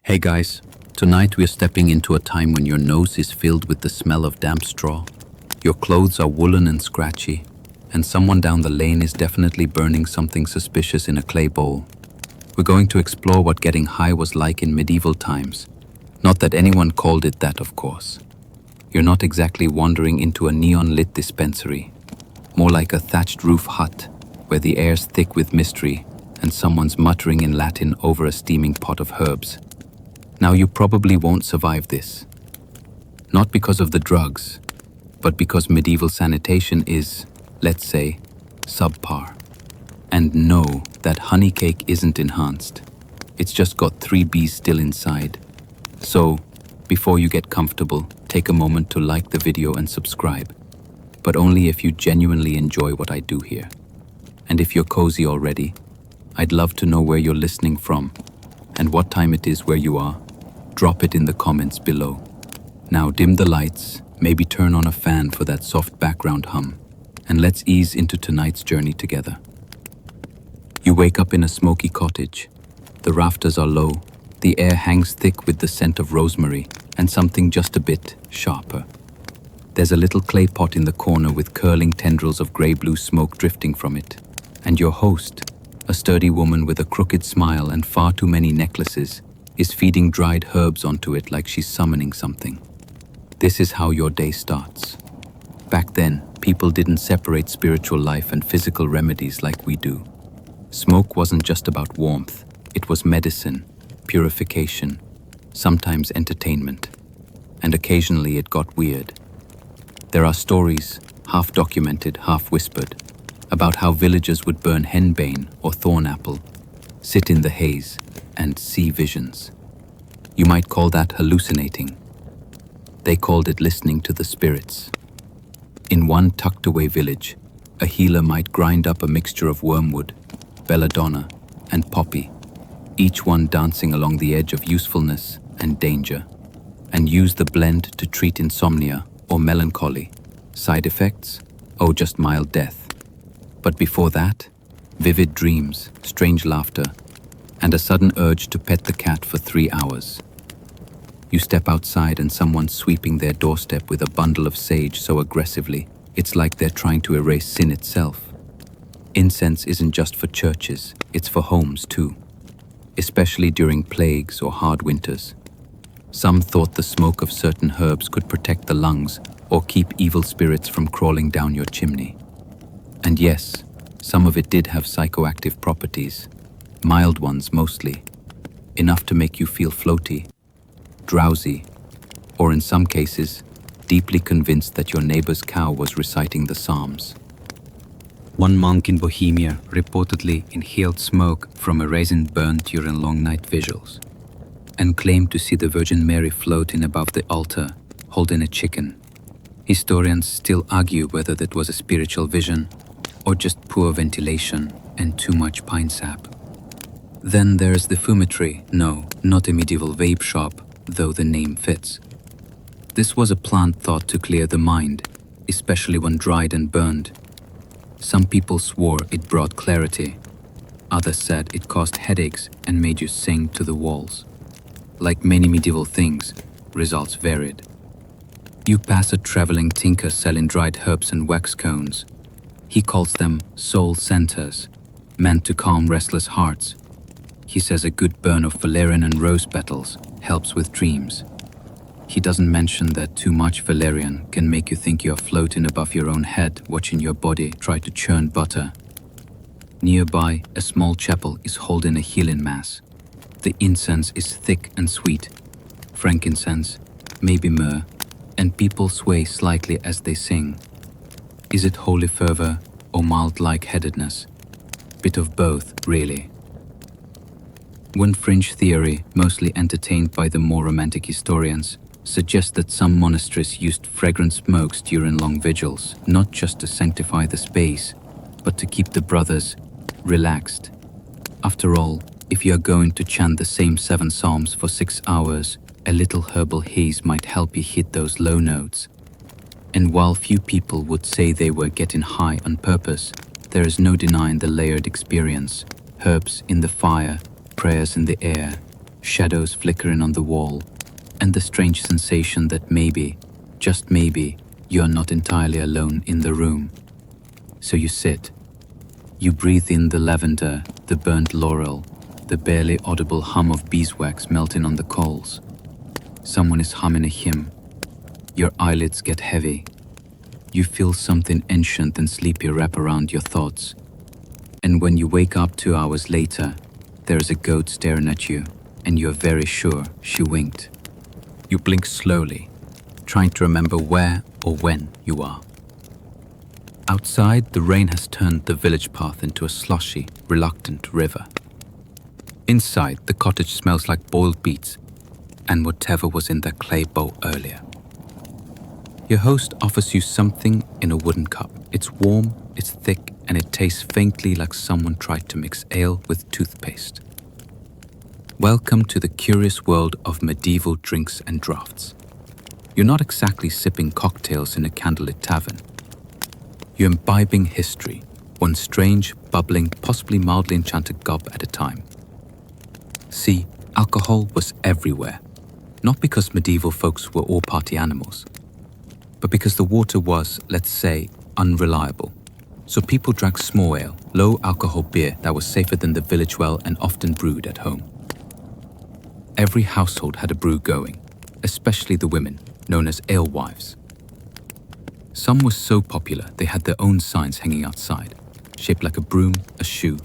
Hey guys, tonight we're stepping into a time when your nose is filled with the smell of damp straw, your clothes are woolen and scratchy, and someone down the lane is definitely burning something suspicious in a clay bowl. We're going to explore what getting high was like in medieval times. Not that anyone called it that, of course. You're not exactly wandering into a neon-lit dispensary, more like a thatched roof hut where the air's thick with mystery and someone's muttering in Latin over a steaming pot of herbs. Now you probably won't survive this. Not because of the drugs, but because medieval sanitation is, let's say, subpar. And no, that honey cake isn't enhanced. It's just got 3 bees still inside. So, before you get comfortable, take a moment to like the video and subscribe. But only if you genuinely enjoy what I do here. And if you're cozy already, I'd love to know where you're listening from and what time it is where you are. Drop it in the comments below. Now dim the lights, maybe turn on a fan for that soft background hum, and let's ease into tonight's journey together. You wake up in a smoky cottage. The rafters are low, the air hangs thick with the scent of rosemary and something just a bit sharper. There's a little clay pot in the corner with curling tendrils of grey-blue smoke drifting from it, and your host, a sturdy woman with a crooked smile and far too many necklaces, is feeding dried herbs onto it like she's summoning something. This is how your day starts. Back then, people didn't separate spiritual life and physical remedies like we do. Smoke wasn't just about warmth, it was medicine, purification, sometimes entertainment, and occasionally it got weird. There are stories, half documented, half whispered, about how villagers would burn henbane or thornapple, sit in the haze, and see visions. You might call that hallucinating. They called it listening to the spirits. In one tucked-away village, a healer might grind up a mixture of wormwood, belladonna, and poppy, each one dancing along the edge of usefulness and danger, and use the blend to treat insomnia or melancholy. Side effects? Oh, just mild death. But before that, vivid dreams, strange laughter, and a sudden urge to pet the cat for 3 hours. You step outside and someone's sweeping their doorstep with a bundle of sage so aggressively, it's like they're trying to erase sin itself. Incense isn't just for churches, it's for homes too, especially during plagues or hard winters. Some thought the smoke of certain herbs could protect the lungs or keep evil spirits from crawling down your chimney. And yes, some of it did have psychoactive properties. Mild ones mostly, enough to make you feel floaty, drowsy, or in some cases, deeply convinced that your neighbor's cow was reciting the Psalms. One monk in Bohemia reportedly inhaled smoke from a resin burned during long night vigils, and claimed to see the Virgin Mary floating above the altar, holding a chicken. Historians still argue whether that was a spiritual vision, or just poor ventilation and too much pine sap. Then there's the fumitory, no, not a medieval vape shop, though the name fits. This was a plant thought to clear the mind, especially when dried and burned. Some people swore it brought clarity. Others said it caused headaches and made you sing to the walls. Like many medieval things, results varied. You pass a traveling tinker selling dried herbs and wax cones. He calls them soul centers, meant to calm restless hearts. He says a good burn of valerian and rose petals helps with dreams. He doesn't mention that too much valerian can make you think you're floating above your own head, watching your body try to churn butter. Nearby, a small chapel is holding a healing mass. The incense is thick and sweet, frankincense, maybe myrrh, and people sway slightly as they sing. Is it holy fervor or mild lightheadedness? Bit of both, really. One fringe theory, mostly entertained by the more romantic historians, suggests that some monasteries used fragrant smokes during long vigils, not just to sanctify the space, but to keep the brothers relaxed. After all, if you are going to chant the same 7 psalms for 6 hours, a little herbal haze might help you hit those low notes. And while few people would say they were getting high on purpose, there is no denying the layered experience. Herbs in the fire, prayers in the air, shadows flickering on the wall, and the strange sensation that maybe, just maybe, you're not entirely alone in the room. So you sit. You breathe in the lavender, the burnt laurel, the barely audible hum of beeswax melting on the coals. Someone is humming a hymn. Your eyelids get heavy. You feel something ancient and sleepy wrap around your thoughts. And when you wake up 2 hours later, there is a goat staring at you, and you're very sure she winked. You blink slowly, trying to remember where or when you are. Outside, the rain has turned the village path into a slushy, reluctant river. Inside, the cottage smells like boiled beets and whatever was in that clay bowl earlier. Your host offers you something in a wooden cup. It's warm, it's thick, and it tastes faintly like someone tried to mix ale with toothpaste. Welcome to the curious world of medieval drinks and draughts. You're not exactly sipping cocktails in a candlelit tavern. You're imbibing history, one strange, bubbling, possibly mildly enchanted gob at a time. See, alcohol was everywhere, not because medieval folks were all party animals, but because the water was, let's say, unreliable. So people drank small ale, low alcohol beer that was safer than the village well and often brewed at home. Every household had a brew going, especially the women, known as alewives. Some were so popular they had their own signs hanging outside, shaped like a broom, a shoe,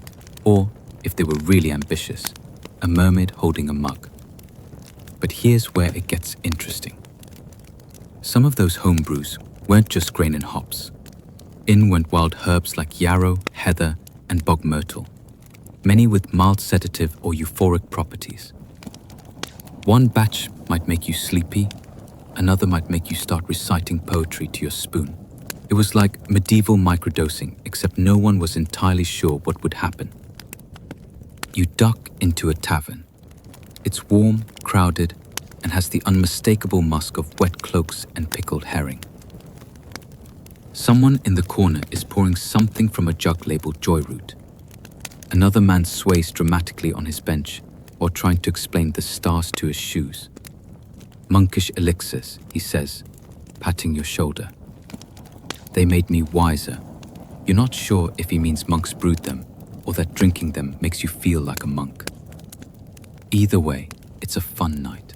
or, if they were really ambitious, a mermaid holding a mug. But here's where it gets interesting. Some of those home brews weren't just grain and hops. In went wild herbs like yarrow, heather, and bog myrtle, many with mild sedative or euphoric properties. One batch might make you sleepy, another might make you start reciting poetry to your spoon. It was like medieval microdosing, except no one was entirely sure what would happen. You duck into a tavern. It's warm, crowded, and has the unmistakable musk of wet cloaks and pickled herring. Someone in the corner is pouring something from a jug labeled Joy Root. Another man sways dramatically on his bench while trying to explain the stars to his shoes. Monkish elixirs, he says, patting your shoulder. They made me wiser. You're not sure if he means monks brewed them or that drinking them makes you feel like a monk. Either way, it's a fun night.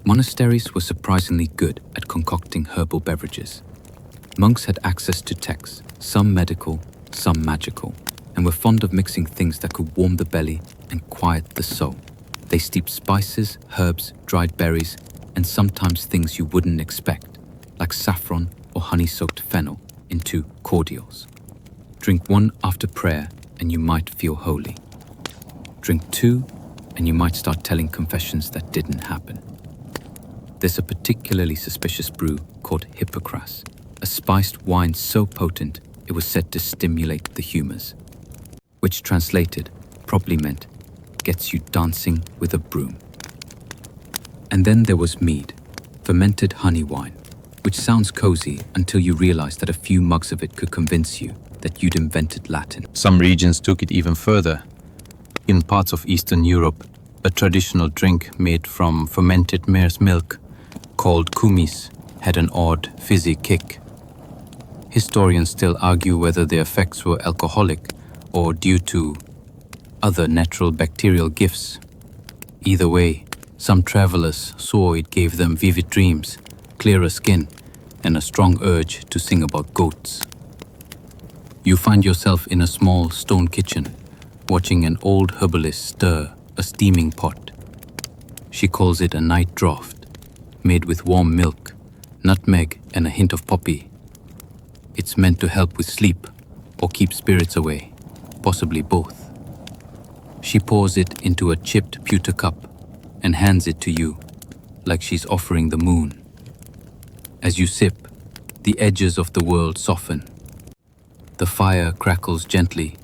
Monasteries were surprisingly good at concocting herbal beverages. Monks had access to texts, some medical, some magical, and were fond of mixing things that could warm the belly and quiet the soul. They steeped spices, herbs, dried berries, and sometimes things you wouldn't expect, like saffron or honey-soaked fennel, into cordials. Drink one after prayer and you might feel holy. Drink two and you might start telling confessions that didn't happen. There's a particularly suspicious brew called Hippocras, a spiced wine so potent it was said to stimulate the humors, which translated probably meant gets you dancing with a broom. And then there was mead, fermented honey wine, which sounds cozy until you realize that a few mugs of it could convince you that you'd invented Latin. Some regions took it even further. In parts of Eastern Europe, a traditional drink made from fermented mare's milk, called kumis, had an odd, fizzy kick. Historians still argue whether the effects were alcoholic or due to other natural bacterial gifts. Either way, some travelers saw it gave them vivid dreams, clearer skin, and a strong urge to sing about goats. You find yourself in a small stone kitchen, watching an old herbalist stir a steaming pot. She calls it a night draught, made with warm milk, nutmeg, and a hint of poppy. It's meant to help with sleep or keep spirits away, possibly both. She pours it into a chipped pewter cup and hands it to you, like she's offering the moon. As you sip, the edges of the world soften. The fire crackles gently,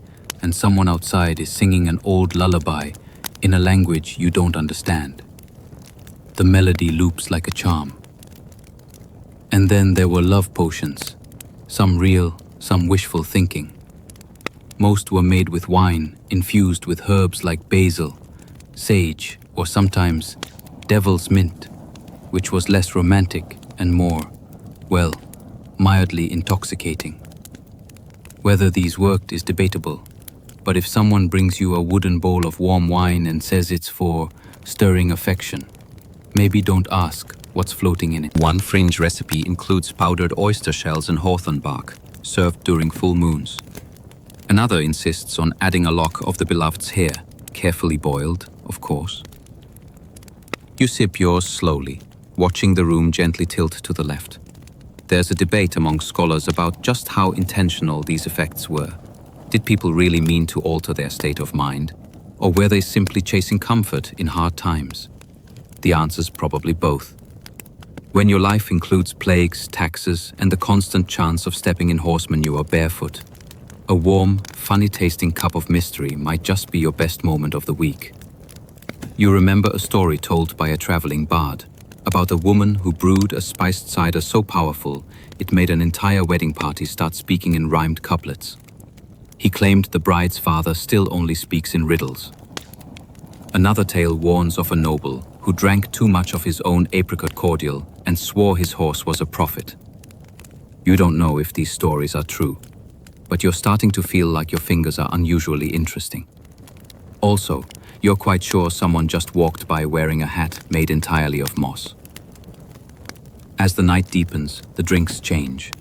and someone outside is singing an old lullaby in a language you don't understand. The melody loops like a charm. And then there were love potions, some real, some wishful thinking. Most were made with wine, infused with herbs like basil, sage, Or sometimes devil's mint, which was less romantic and more, well, mildly intoxicating. Whether these worked is debatable, but if someone brings you a wooden bowl of warm wine and says it's for stirring affection, maybe don't ask what's floating in it. One fringe recipe includes powdered oyster shells and hawthorn bark, served during full moons. Another insists on adding a lock of the beloved's hair, carefully boiled, of course. You sip yours slowly, watching the room gently tilt to the left. There's a debate among scholars about just how intentional these effects were. Did people really mean to alter their state of mind, or were they simply chasing comfort in hard times? The answer's probably both. When your life includes plagues, taxes, and the constant chance of stepping in horse manure barefoot, a warm, funny-tasting cup of mystery might just be your best moment of the week. You remember a story told by a traveling bard about a woman who brewed a spiced cider so powerful it made an entire wedding party start speaking in rhymed couplets. He claimed the bride's father still only speaks in riddles. Another tale warns of a noble who drank too much of his own apricot cordial and swore his horse was a prophet. You don't know if these stories are true, but you're starting to feel like your fingers are unusually interesting. Also, you're quite sure someone just walked by wearing a hat made entirely of moss. As the night deepens, the drinks change.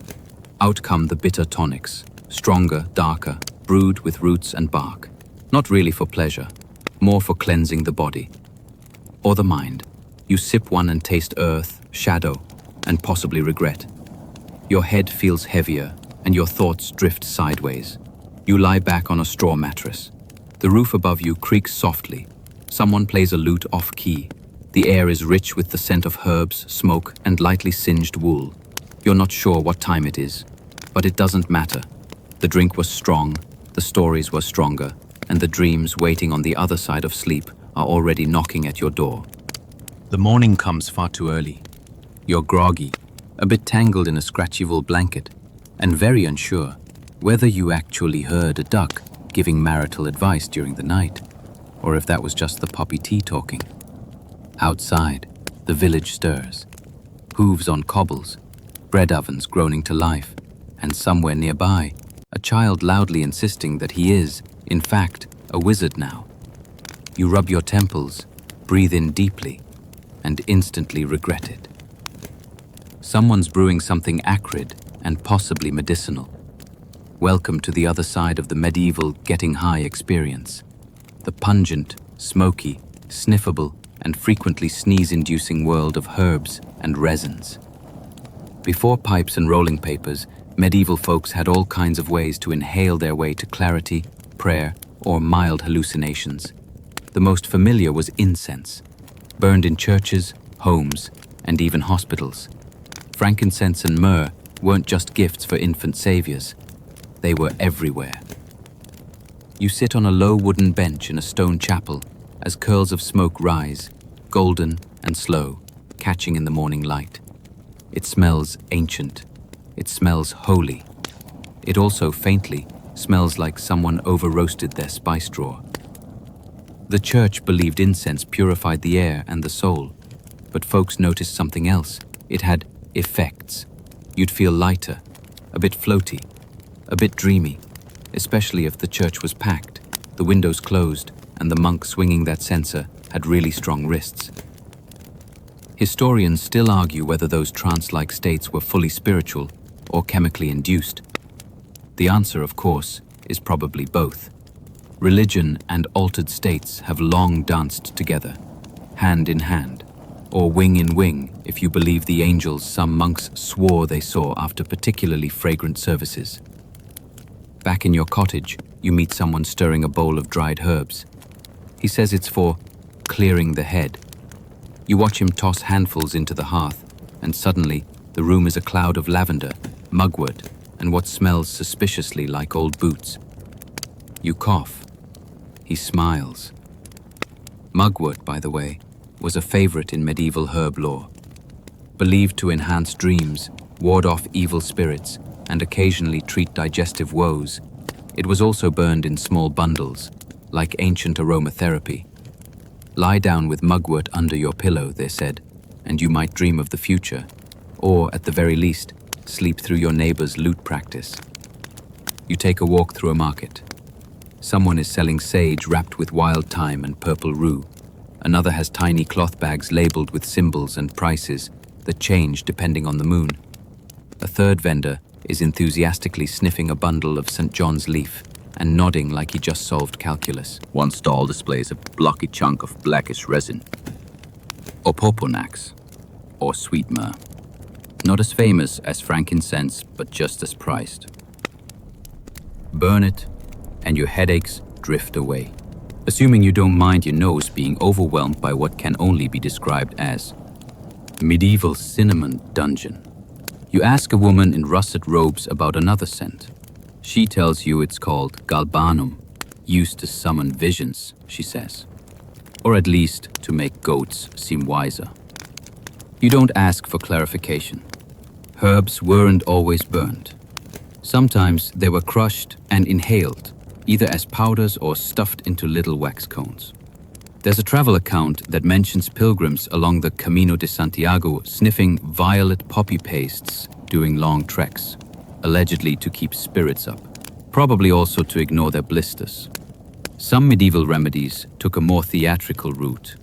Out come the bitter tonics, stronger, darker, brewed with roots and bark. Not really for pleasure, more for cleansing the body. Or the mind. You sip one and taste earth, shadow, and possibly regret. Your head feels heavier, and your thoughts drift sideways. You lie back on a straw mattress. The roof above you creaks softly. Someone plays a lute off-key. The air is rich with the scent of herbs, smoke, and lightly singed wool. You're not sure what time it is, but it doesn't matter. The drink was strong, the stories were stronger, and the dreams waiting on the other side of sleep are already knocking at your door. The morning comes far too early. You're groggy, a bit tangled in a scratchy wool blanket, and very unsure whether you actually heard a duck giving marital advice during the night, or if that was just the puppy tea talking. Outside, the village stirs. Hooves on cobbles, bread ovens groaning to life, and somewhere nearby, a child loudly insisting that he is, in fact, a wizard now. You rub your temples, breathe in deeply, and instantly regret it. Someone's brewing something acrid and possibly medicinal. Welcome to the other side of the medieval getting high experience. The pungent, smoky, sniffable, and frequently sneeze-inducing world of herbs and resins. Before pipes and rolling papers, medieval folks had all kinds of ways to inhale their way to clarity, prayer, or mild hallucinations. The most familiar was incense, burned in churches, homes, and even hospitals. Frankincense and myrrh weren't just gifts for infant saviors. They were everywhere. You sit on a low wooden bench in a stone chapel as curls of smoke rise, golden and slow, catching in the morning light. It smells ancient. It smells holy. It also faintly smells like someone over-roasted their spice drawer. The church believed incense purified the air and the soul, but folks noticed something else. It had effects. You'd feel lighter, a bit floaty, a bit dreamy, especially if the church was packed, the windows closed, and the monk swinging that censer had really strong wrists. Historians still argue whether those trance-like states were fully spiritual or chemically induced. The answer, of course, is probably both. Religion and altered states have long danced together, hand in hand, or wing in wing if you believe the angels some monks swore they saw after particularly fragrant services. Back in your cottage, you meet someone stirring a bowl of dried herbs. He says it's for clearing the head. You watch him toss handfuls into the hearth, and suddenly the room is a cloud of lavender, mugwort, and what smells suspiciously like old boots. You cough. He smiles. Mugwort, by the way, was a favorite in medieval herb lore. Believed to enhance dreams, ward off evil spirits, and occasionally treat digestive woes, it was also burned in small bundles, like ancient aromatherapy. Lie down with mugwort under your pillow, they said, and you might dream of the future, or, at the very least, sleep through your neighbor's lute practice. You take a walk through a market. Someone is selling sage wrapped with wild thyme and purple rue. Another has tiny cloth bags labeled with symbols and prices that change depending on the moon. A third vendor is enthusiastically sniffing a bundle of St. John's leaf and nodding like he just solved calculus. One stall displays a blocky chunk of blackish resin, Or poponax, or sweet myrrh. Not as famous as frankincense, but just as prized. Burn it, and your headaches drift away, assuming you don't mind your nose being overwhelmed by what can only be described as medieval cinnamon dungeon. You ask a woman in russet robes about another scent. She tells you it's called galbanum, used to summon visions, she says. Or at least to make goats seem wiser. You don't ask for clarification. Herbs weren't always burned. Sometimes they were crushed and inhaled, either as powders or stuffed into little wax cones. There's a travel account that mentions pilgrims along the Camino de Santiago sniffing violet poppy pastes during long treks, allegedly to keep spirits up, probably also to ignore their blisters. Some medieval remedies took a more theatrical route.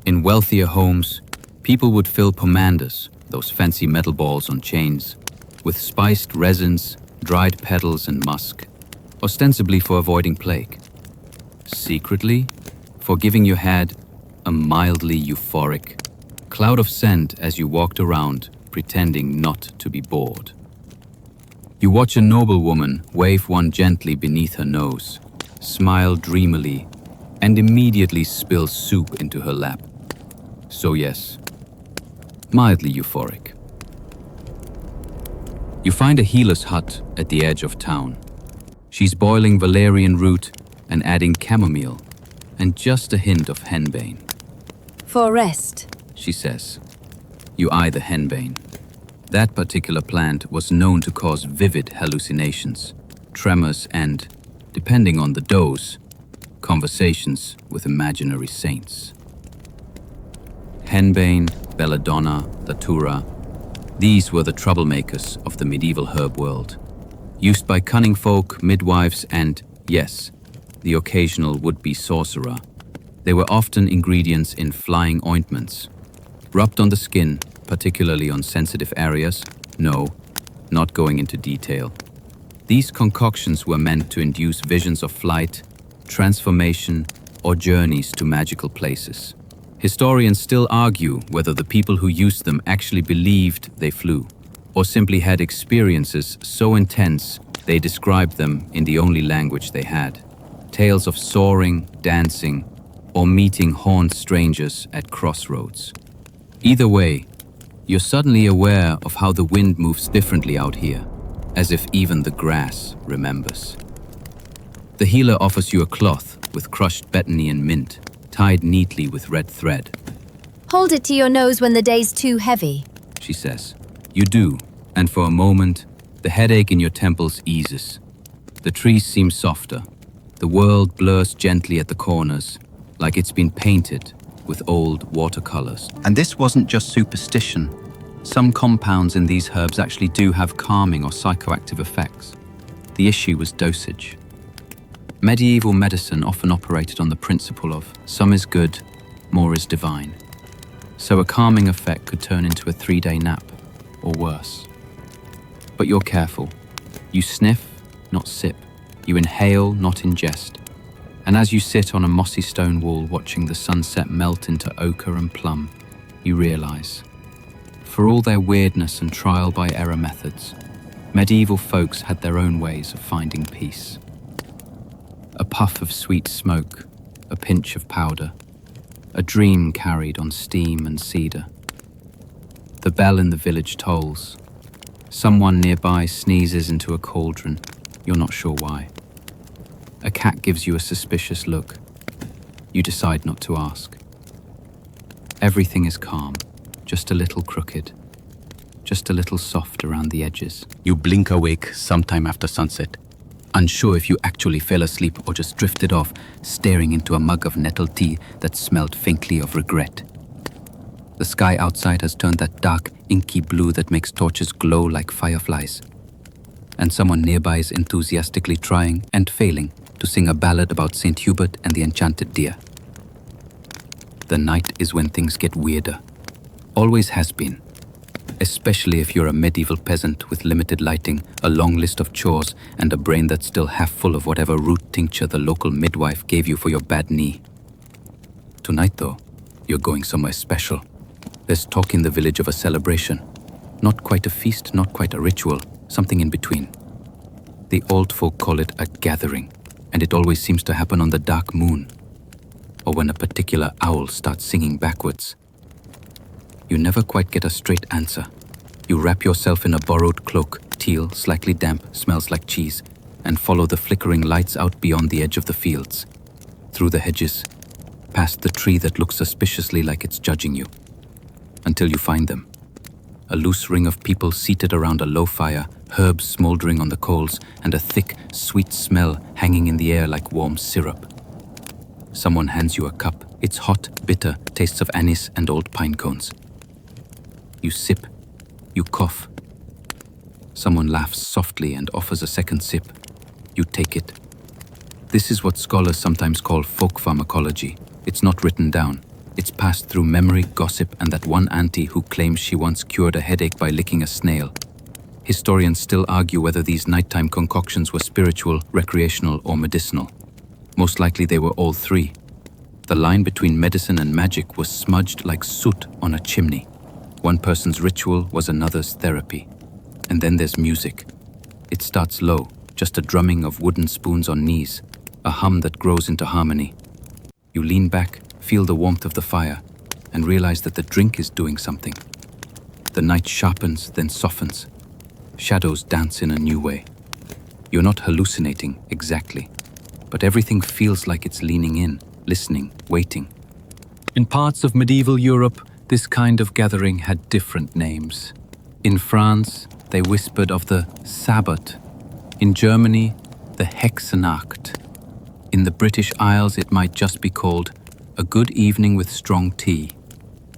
In wealthier homes, people would fill pomanders, those fancy metal balls on chains, with spiced resins, dried petals and musk, ostensibly for avoiding plague. Secretly, for giving your head a mildly euphoric cloud of scent as you walked around, pretending not to be bored. You watch a noblewoman wave one gently beneath her nose, smile dreamily, and immediately spill soup into her lap. So yes, mildly euphoric. You find a healer's hut at the edge of town. She's boiling valerian root and adding chamomile and just a hint of henbane. For rest. She says. You eye the henbane. That particular plant was known to cause vivid hallucinations, tremors and, depending on the dose, conversations with imaginary saints. Henbane, belladonna, datura, these were the troublemakers of the medieval herb world, used by cunning folk, midwives and, yes, the occasional would-be sorcerer. They were often ingredients in flying ointments. Rubbed on the skin, particularly on sensitive areas? No, not going into detail. These concoctions were meant to induce visions of flight, transformation, or journeys to magical places. Historians still argue whether the people who used them actually believed they flew, or simply had experiences so intense they described them in the only language they had. Tales of soaring, dancing, or meeting horned strangers at crossroads. Either way, you're suddenly aware of how the wind moves differently out here, as if even the grass remembers. The healer offers you a cloth with crushed betony and mint, tied neatly with red thread. Hold it to your nose when the day's too heavy, She says. You do, and for a moment, the headache in your temples eases. The trees seem softer. The world blurs gently at the corners, like it's been painted with old watercolors. And this wasn't just superstition. Some compounds in these herbs actually do have calming or psychoactive effects. The issue was dosage. Medieval medicine often operated on the principle of some is good, more is divine. So a calming effect could turn into a 3-day nap, or worse. But you're careful. You sniff, not sip. You inhale, not ingest. And as you sit on a mossy stone wall watching the sunset melt into ochre and plum, you realize, for all their weirdness and trial by error methods, medieval folks had their own ways of finding peace. A puff of sweet smoke, a pinch of powder, a dream carried on steam and cedar. The bell in the village tolls. Someone nearby sneezes into a cauldron. You're not sure why. A cat gives you a suspicious look. You decide not to ask. Everything is calm, just a little crooked, just a little soft around the edges. You blink awake sometime after sunset, unsure if you actually fell asleep or just drifted off, staring into a mug of nettle tea that smelled faintly of regret. The sky outside has turned that dark, inky blue that makes torches glow like fireflies. And someone nearby is enthusiastically trying and failing to sing a ballad about St. Hubert and the enchanted deer. The night is when things get weirder. Always has been. Especially if you're a medieval peasant with limited lighting, a long list of chores, and a brain that's still half full of whatever root tincture the local midwife gave you for your bad knee. Tonight, though, you're going somewhere special. There's talk in the village of a celebration. Not quite a feast, not quite a ritual, something in between. The old folk call it a gathering, and it always seems to happen on the dark moon, or when a particular owl starts singing backwards. You never quite get a straight answer. You wrap yourself in a borrowed cloak, teal, slightly damp, smells like cheese, and follow the flickering lights out beyond the edge of the fields, through the hedges, past the tree that looks suspiciously like it's judging you, until you find them. A loose ring of people seated around a low fire, herbs smoldering on the coals, and a thick, sweet smell hanging in the air like warm syrup. Someone hands you a cup. It's hot, bitter, tastes of anise and old pine cones. You sip, you cough. Someone laughs softly and offers a second sip. You take it. This is what scholars sometimes call folk pharmacology. It's not written down. It's passed through memory, gossip, and that one auntie who claims she once cured a headache by licking a snail. Historians still argue whether these nighttime concoctions were spiritual, recreational, or medicinal. Most likely they were all three. The line between medicine and magic was smudged like soot on a chimney. One person's ritual was another's therapy. And then there's music. It starts low, just a drumming of wooden spoons on knees, a hum that grows into harmony. You lean back, feel the warmth of the fire, and realize that the drink is doing something. The night sharpens, then softens. Shadows dance in a new way. You're not hallucinating exactly, but everything feels like it's leaning in, listening, waiting. In parts of medieval Europe, this kind of gathering had different names. In France, they whispered of the Sabbat. In Germany, the Hexenacht. In the British Isles, it might just be called a good evening with strong tea.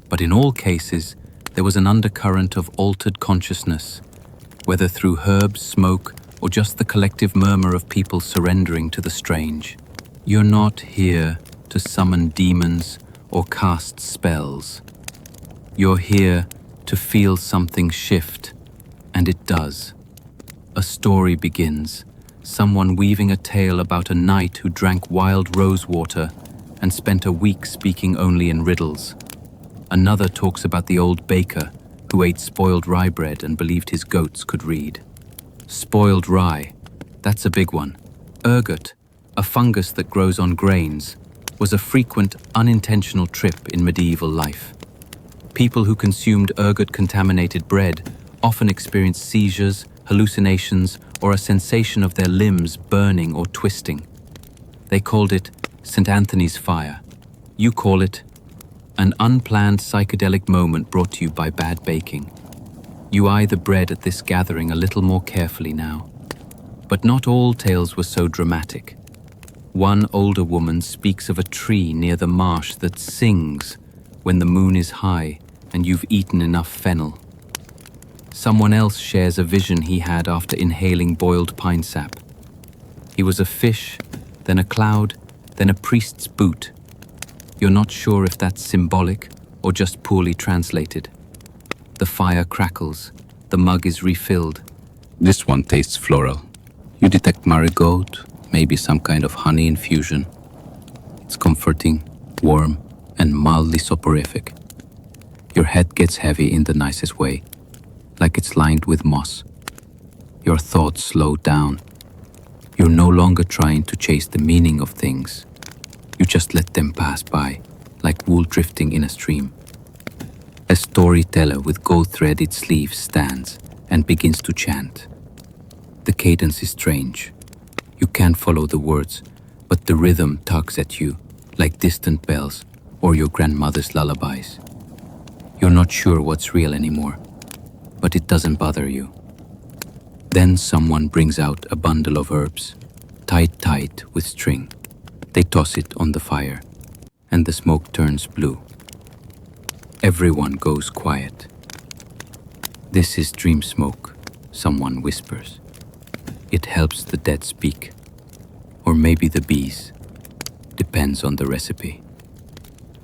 But in all cases, there was an undercurrent of altered consciousness, whether through herbs, smoke, or just the collective murmur of people surrendering to the strange. You're not here to summon demons or cast spells. You're here to feel something shift, and it does. A story begins, someone weaving a tale about a knight who drank wild rose water and spent a week speaking only in riddles. Another talks about the old baker who ate spoiled rye bread and believed his goats could read. Spoiled rye, that's a big one. Ergot, a fungus that grows on grains, was a frequent, unintentional trip in medieval life. People who consumed ergot-contaminated bread often experienced seizures, hallucinations, or a sensation of their limbs burning or twisting. They called it St. Anthony's fire. You call it an unplanned psychedelic moment brought to you by bad baking. You eye the bread at this gathering a little more carefully now. But not all tales were so dramatic. One older woman speaks of a tree near the marsh that sings when the moon is high and you've eaten enough fennel. Someone else shares a vision he had after inhaling boiled pine sap. He was a fish, then a cloud, then a priest's boot. You're not sure if that's symbolic or just poorly translated. The fire crackles, the mug is refilled. This one tastes floral. You detect marigold, maybe some kind of honey infusion. It's comforting, warm, and mildly soporific. Your head gets heavy in the nicest way, like it's lined with moss. Your thoughts slow down. You're no longer trying to chase the meaning of things. You just let them pass by, like wool drifting in a stream. A storyteller with gold-threaded sleeves stands and begins to chant. The cadence is strange. You can't follow the words, but the rhythm tugs at you, like distant bells or your grandmother's lullabies. You're not sure what's real anymore, but it doesn't bother you. Then someone brings out a bundle of herbs, tied tight with string. They toss it on the fire, and the smoke turns blue. Everyone goes quiet. This is dream smoke, someone whispers. It helps the dead speak, or maybe the bees. Depends on the recipe.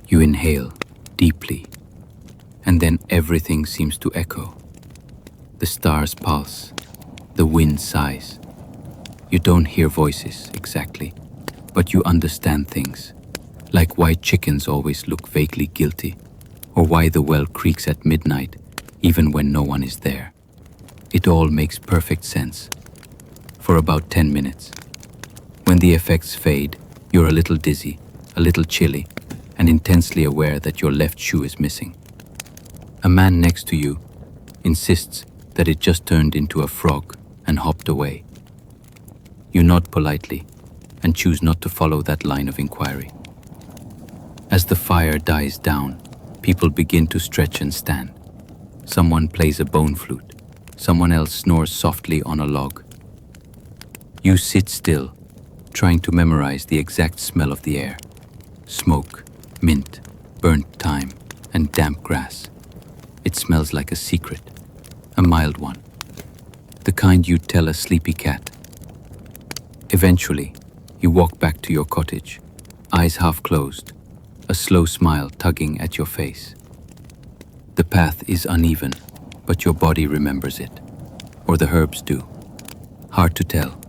You inhale deeply, and then everything seems to echo. The stars pulse, the wind sighs. You don't hear voices exactly, but you understand things, like why chickens always look vaguely guilty, or why the well creaks at midnight, even when no one is there. It all makes perfect sense. For about 10 minutes. When the effects fade, you're a little dizzy, a little chilly, and intensely aware that your left shoe is missing. A man next to you insists that it just turned into a frog and hopped away. You nod politely and choose not to follow that line of inquiry. As the fire dies down, people begin to stretch and stand. Someone plays a bone flute. Someone else snores softly on a log. You sit still, trying to memorize the exact smell of the air. Smoke, mint, burnt thyme, and damp grass. It smells like a secret, a mild one. The kind you'd tell a sleepy cat. Eventually, you walk back to your cottage, eyes half closed, a slow smile tugging at your face. The path is uneven, but your body remembers it, or the herbs do. Hard to tell.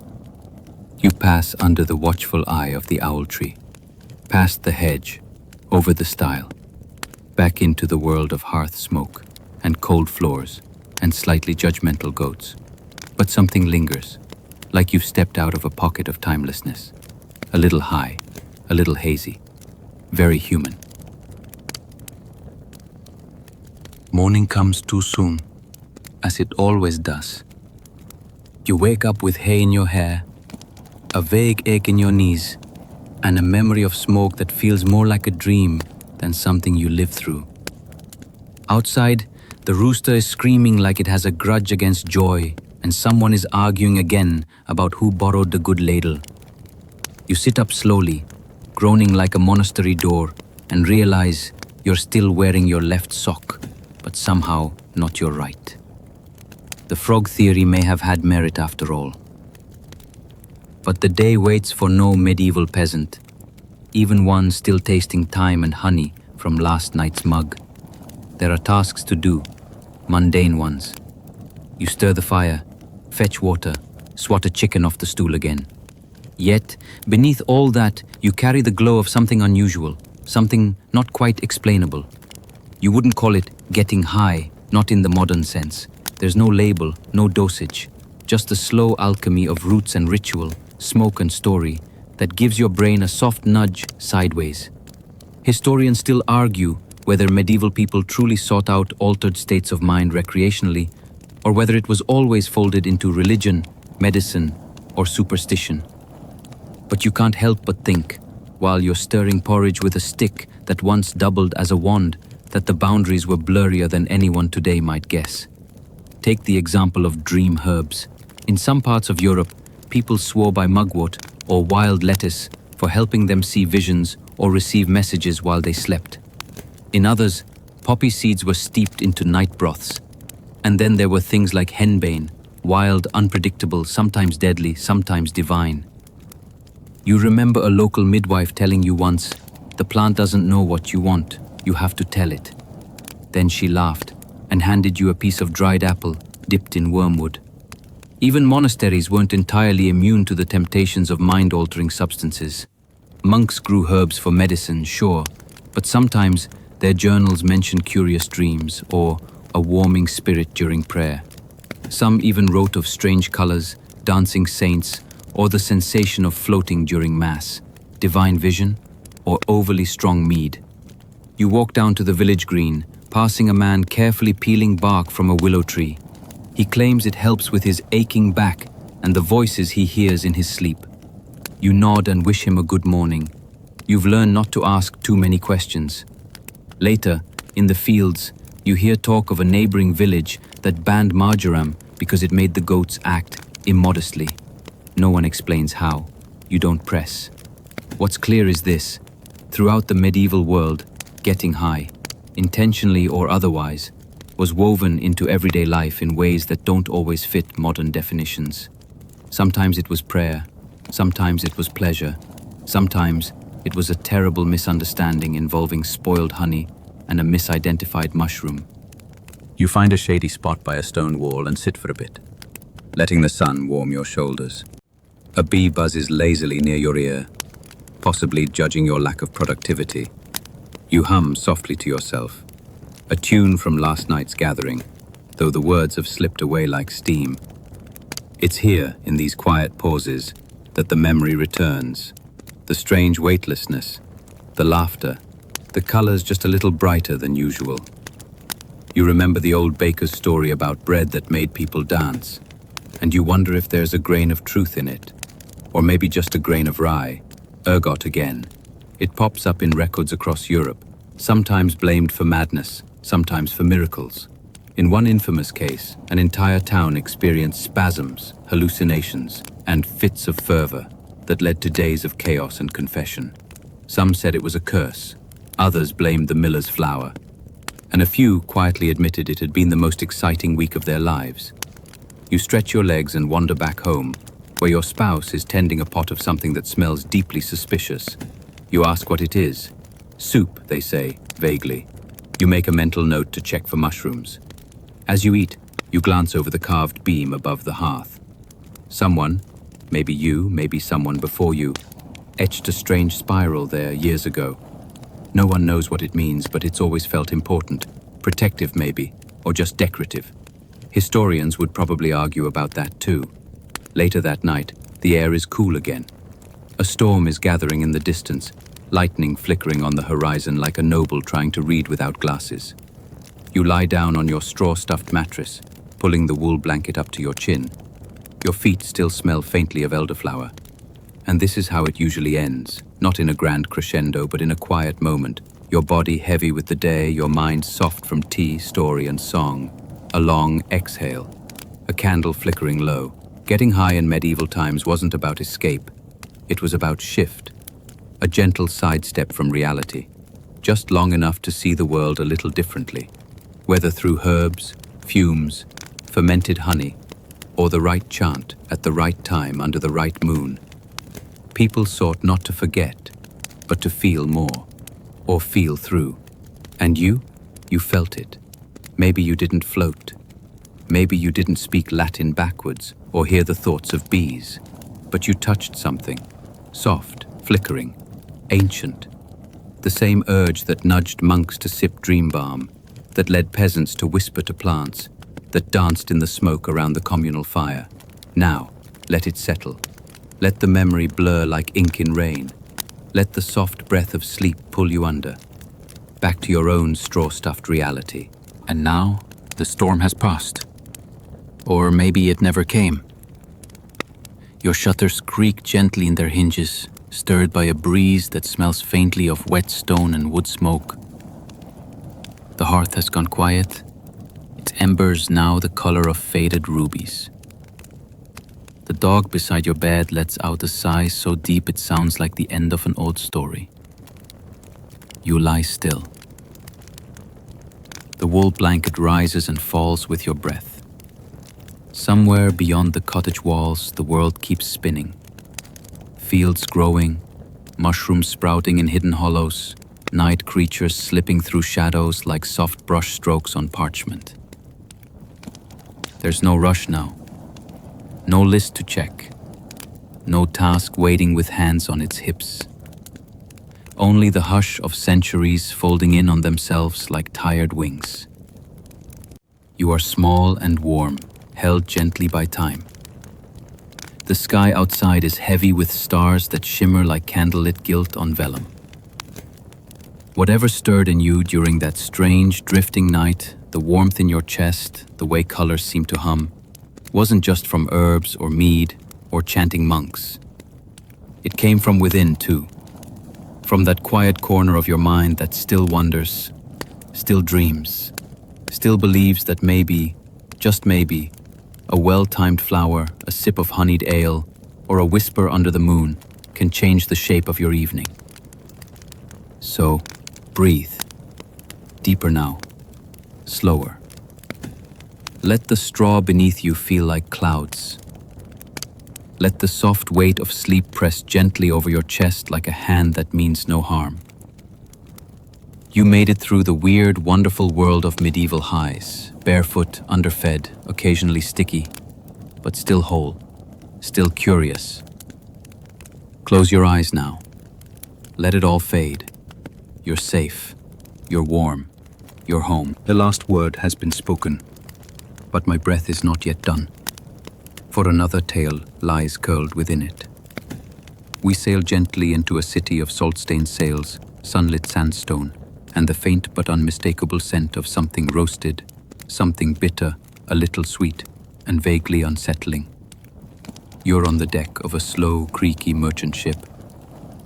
You pass under the watchful eye of the owl tree, past the hedge, over the stile, back into the world of hearth smoke and cold floors and slightly judgmental goats. But something lingers, like you've stepped out of a pocket of timelessness. A little high, a little hazy, very human. Morning comes too soon, as it always does. You wake up with hay in your hair, a vague ache in your knees, and a memory of smoke that feels more like a dream than something you lived through. Outside, the rooster is screaming like it has a grudge against joy, and someone is arguing again about who borrowed the good ladle. You sit up slowly, groaning like a monastery door, and realize you're still wearing your left sock, but somehow not your right. The frog theory may have had merit after all. But the day waits for no medieval peasant, even one still tasting thyme and honey from last night's mug. There are tasks to do, mundane ones. You stir the fire, fetch water, swat a chicken off the stool again. Yet, beneath all that, you carry the glow of something unusual, something not quite explainable. You wouldn't call it getting high, not in the modern sense. There's no label, no dosage, just the slow alchemy of roots and ritual, smoke and story, that gives your brain a soft nudge sideways. Historians still argue whether medieval people truly sought out altered states of mind recreationally, or whether it was always folded into religion, medicine, or superstition. But you can't help but think, while you're stirring porridge with a stick that once doubled as a wand, that the boundaries were blurrier than anyone today might guess. Take the example of dream herbs. In some parts of Europe, people swore by mugwort or wild lettuce for helping them see visions or receive messages while they slept. In others, poppy seeds were steeped into night broths. And then there were things like henbane, wild, unpredictable, sometimes deadly, sometimes divine. You remember a local midwife telling you once, "The plant doesn't know what you want, you have to tell it." Then she laughed and handed you a piece of dried apple dipped in wormwood. Even monasteries weren't entirely immune to the temptations of mind-altering substances. Monks grew herbs for medicine, sure, but sometimes their journals mentioned curious dreams or a warming spirit during prayer. Some even wrote of strange colors, dancing saints, or the sensation of floating during Mass, divine vision, or overly strong mead. You walk down to the village green, passing a man carefully peeling bark from a willow tree. He claims it helps with his aching back and the voices he hears in his sleep. You nod and wish him a good morning. You've learned not to ask too many questions. Later, in the fields, you hear talk of a neighboring village that banned marjoram because it made the goats act immodestly. No one explains how. you don't press. What's clear is this: throughout the medieval world, getting high, intentionally or otherwise, was woven into everyday life in ways that don't always fit modern definitions. Sometimes it was prayer, sometimes it was pleasure, sometimes it was a terrible misunderstanding involving spoiled honey and a misidentified mushroom. You find a shady spot by a stone wall and sit for a bit, letting the sun warm your shoulders. A bee buzzes lazily near your ear, possibly judging your lack of productivity. You hum softly to yourself, a tune from last night's gathering, though the words have slipped away like steam. It's here, in these quiet pauses, that the memory returns. The strange weightlessness, the laughter, the colors just a little brighter than usual. You remember the old baker's story about bread that made people dance, and you wonder if there's a grain of truth in it, or maybe just a grain of rye, ergot again. It pops up in records across Europe, sometimes blamed for madness, sometimes for miracles. In one infamous case, an entire town experienced spasms, hallucinations, and fits of fervor that led to days of chaos and confession. Some said it was a curse, others blamed the miller's flour, and a few quietly admitted it had been the most exciting week of their lives. You stretch your legs and wander back home, where your spouse is tending a pot of something that smells deeply suspicious. You ask what it is. Soup, they say, vaguely. You make a mental note to check for mushrooms. As you eat, you glance over the carved beam above the hearth. Someone, maybe you, maybe someone before you, etched a strange spiral there years ago. No one knows what it means, but it's always felt important, protective maybe, or just decorative. Historians would probably argue about that too. Later that night, the air is cool again. A storm is gathering in the distance, lightning flickering on the horizon like a noble trying to read without glasses. You lie down on your straw-stuffed mattress, pulling the wool blanket up to your chin. Your feet still smell faintly of elderflower. And this is how it usually ends, not in a grand crescendo, but in a quiet moment, your body heavy with the day, your mind soft from tea, story, and song. A long exhale, a candle flickering low. Getting high in medieval times wasn't about escape. It was about shift, a gentle sidestep from reality, just long enough to see the world a little differently, whether through herbs, fumes, fermented honey, or the right chant at the right time under the right moon. People sought not to forget, but to feel more, or feel through. And you felt it. Maybe you didn't float. Maybe you didn't speak Latin backwards or hear the thoughts of bees, but you touched something, soft, flickering, ancient. The same urge that nudged monks to sip dream balm, that led peasants to whisper to plants, that danced in the smoke around the communal fire. Now, let it settle. Let the memory blur like ink in rain. Let the soft breath of sleep pull you under, back to your own straw-stuffed reality. And now, the storm has passed. Or maybe it never came. Your shutters creak gently in their hinges, stirred by a breeze that smells faintly of wet stone and wood smoke. The hearth has gone quiet, its embers now the color of faded rubies. The dog beside your bed lets out a sigh so deep it sounds like the end of an old story. You lie still. The wool blanket rises and falls with your breath. Somewhere beyond the cottage walls, the world keeps spinning. Fields growing, mushrooms sprouting in hidden hollows, night creatures slipping through shadows like soft brush strokes on parchment. There's no rush now. No list to check. No task waiting with hands on its hips. Only the hush of centuries folding in on themselves like tired wings. You are small and warm, held gently by time. The sky outside is heavy with stars that shimmer like candlelit gilt on vellum. Whatever stirred in you during that strange, drifting night, the warmth in your chest, the way colors seemed to hum, wasn't just from herbs or mead or chanting monks. It came from within too. From that quiet corner of your mind that still wonders, still dreams, still believes that maybe, just maybe, a well-timed flower, a sip of honeyed ale, or a whisper under the moon can change the shape of your evening. So, breathe. Deeper now. Slower. Let the straw beneath you feel like clouds. Let the soft weight of sleep press gently over your chest like a hand that means no harm. You made it through the weird, wonderful world of medieval highs, barefoot, underfed, occasionally sticky, but still whole, still curious. Close your eyes now. Let it all fade. You're safe. You're warm. You're home. The last word has been spoken, but my breath is not yet done, for another tale lies curled within it. We sail gently into a city of salt-stained sails, sunlit sandstone, and the faint but unmistakable scent of something roasted, something bitter, a little sweet, and vaguely unsettling. You're on the deck of a slow, creaky merchant ship,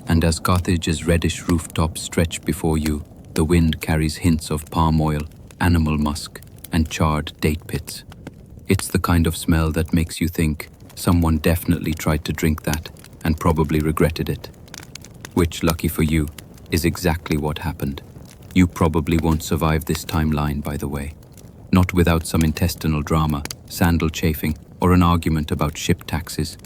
and as Carthage's reddish rooftops stretch before you, the wind carries hints of palm oil, animal musk, and charred date pits. It's the kind of smell that makes you think someone definitely tried to drink that and probably regretted it. Which, lucky for you, is exactly what happened. You probably won't survive this timeline, by the way. Not without some intestinal drama, sandal chafing, or an argument about ship taxes.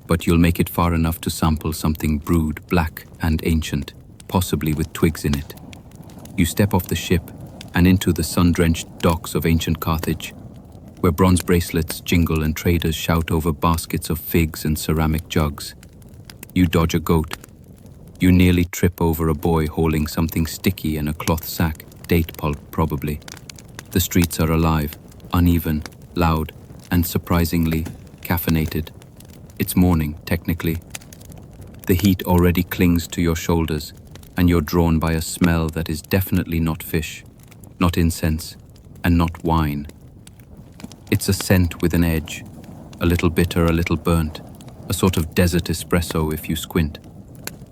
But you'll make it far enough to sample something brewed, black, and ancient, possibly with twigs in it. You step off the ship and into the sun-drenched docks of ancient Carthage, where bronze bracelets jingle and traders shout over baskets of figs and ceramic jugs. You dodge a goat. You nearly trip over a boy hauling something sticky in a cloth sack, date pulp probably. The streets are alive, uneven, loud, and surprisingly caffeinated. It's morning, technically. The heat already clings to your shoulders, and you're drawn by a smell that is definitely not fish, not incense, and not wine. It's a scent with an edge, a little bitter, a little burnt, a sort of desert espresso if you squint.